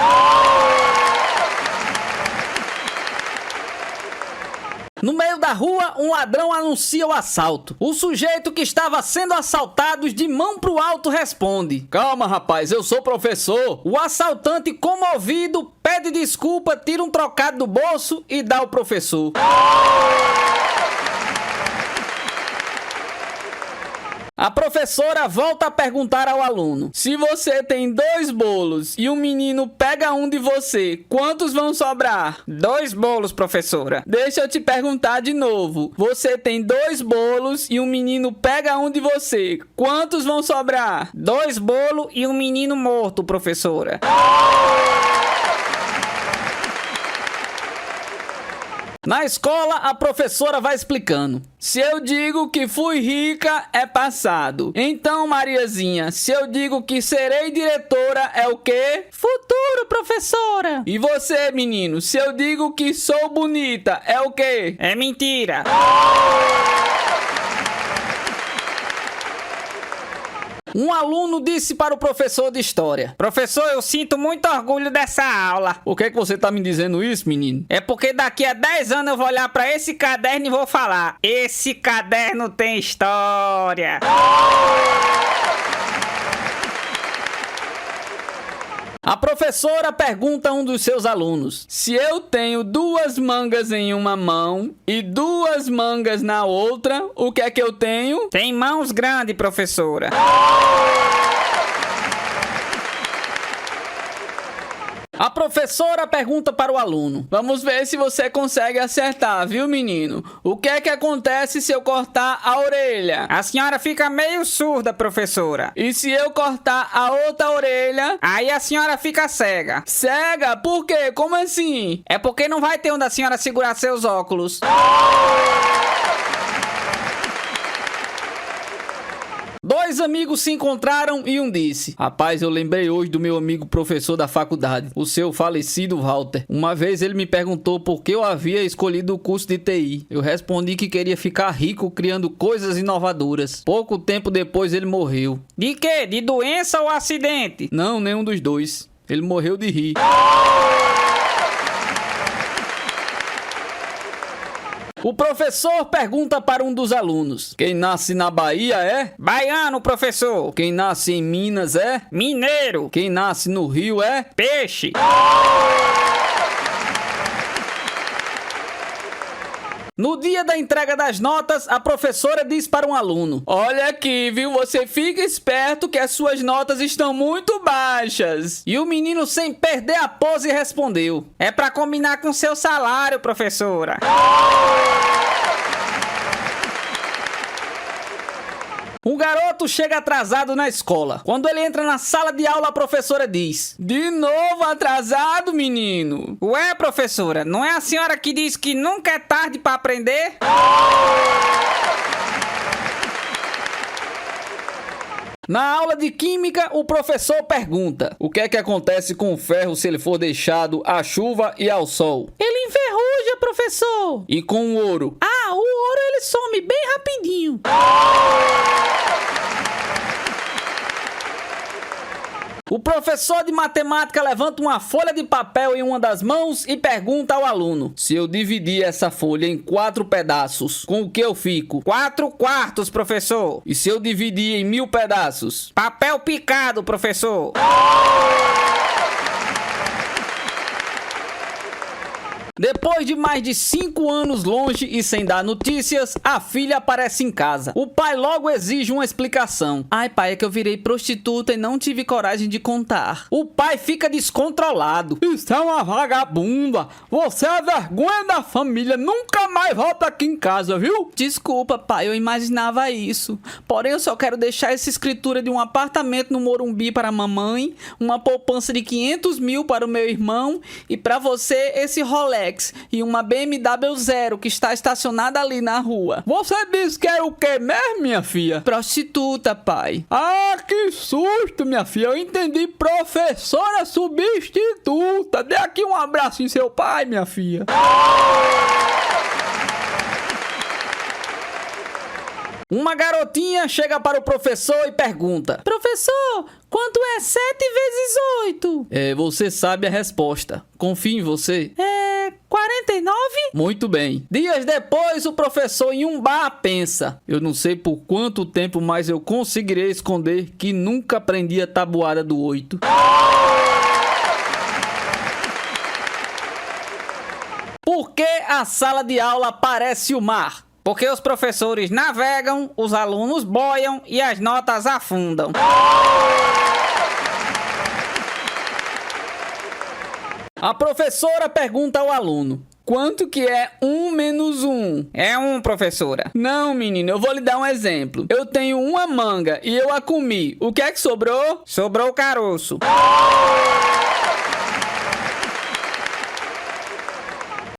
No meio da rua, um ladrão anuncia o assalto. O sujeito que estava sendo assaltado de mão pro alto responde: calma, rapaz, eu sou professor. O assaltante, comovido, pede desculpa, tira um trocado do bolso e dá ao professor. A professora volta a perguntar ao aluno: se você tem 2 bolos e um menino pega um de você, quantos vão sobrar?
2 bolos, professora.
Deixa eu te perguntar de novo. Você tem 2 bolos e um menino pega um de você, quantos vão sobrar?
2 bolos e um menino morto, professora.
Na escola, a professora vai explicando: se eu digo que fui rica, é passado. Então, Mariazinha, se eu digo que serei diretora, é o quê?
Futuro, professora.
E você, menino, se eu digo que sou bonita, é o quê?
É mentira.
Um aluno disse para o professor de história:
professor, eu sinto muito orgulho dessa aula.
Por que você tá me dizendo isso, menino?
É porque daqui a 10 anos eu vou olhar para esse caderno e vou falar: esse caderno tem história.
A professora pergunta a um dos seus alunos: se eu tenho 2 mangas em uma mão e 2 mangas na outra, o que é que eu tenho?
Tem mãos grandes, professora.
A professora pergunta para o aluno: vamos ver se você consegue acertar, viu, menino? O que é que acontece se eu cortar a orelha?
A senhora fica meio surda, professora.
E se eu cortar a outra orelha?
Aí a senhora fica cega.
Cega? Por quê? Como assim?
É porque não vai ter onde a senhora segurar seus óculos.
Dois amigos se encontraram e um disse: rapaz, eu lembrei hoje do meu amigo professor da faculdade, o seu falecido Walter. Uma vez ele me perguntou por que eu havia escolhido o curso de TI. Eu respondi que queria ficar rico criando coisas inovadoras. Pouco tempo depois ele morreu.
De quê? De doença ou acidente?
Não, nenhum dos dois. Ele morreu de rir. O professor pergunta para um dos alunos: quem nasce na Bahia é?
Baiano, professor.
Quem nasce em Minas é?
Mineiro.
Quem nasce no Rio é?
Peixe.
No dia da entrega das notas, a professora diz para um aluno: olha aqui, viu? Você fica esperto que as suas notas estão muito baixas. E o menino, sem perder a pose, respondeu:
é pra combinar com seu salário, professora.
Um garoto chega atrasado na escola. Quando ele entra na sala de aula, a professora diz: de novo atrasado, menino?
Ué, professora, não é a senhora que diz que nunca é tarde pra aprender?
Na aula de química, o professor pergunta: o que é que acontece com o ferro se ele for deixado à chuva e ao sol?
Ele enferruja, professor.
E com o ouro?
Ah, o ouro ele some bem rapidinho.
O professor de matemática levanta uma folha de papel em uma das mãos e pergunta ao aluno: se eu dividir essa folha em 4 pedaços, com o que eu fico?
4 quartos, professor.
E se eu dividir em 1000 pedaços?
Papel picado, professor.
Depois de mais de 5 anos longe e sem dar notícias, a filha aparece em casa. O pai logo exige uma explicação.
Ai, pai, é que eu virei prostituta e não tive coragem de contar.
O pai fica descontrolado. Isso é uma vagabunda. Você é a vergonha da família. Nunca mais volta aqui em casa, viu?
Desculpa, pai, eu imaginava isso. Porém, eu só quero deixar essa escritura de um apartamento no Morumbi para a mamãe, uma poupança de 500 mil para o meu irmão e para você esse Rolex e uma BMW Zero que está estacionada ali na rua.
Você disse que era o que mesmo, minha filha?
Prostituta, pai.
Ah, que susto, minha filha. Eu entendi, professora substituta. Dê aqui um abraço em seu pai, minha filha. Uma garotinha chega para o professor e pergunta:
professor, quanto é 7 vezes 8?
Você sabe a resposta. Confio em você.
49?
Muito bem. Dias depois, o professor em um bar pensa: eu não sei por quanto tempo mais eu conseguirei esconder que nunca aprendi a tabuada do 8. Por que a sala de aula parece o mar?
Porque os professores navegam, os alunos boiam e as notas afundam.
A professora pergunta ao aluno: quanto que é 1 menos 1?
É 1, professora.
Não, menino, eu vou lhe dar um exemplo. Eu tenho uma manga e eu a comi. O que é que sobrou?
Sobrou o caroço.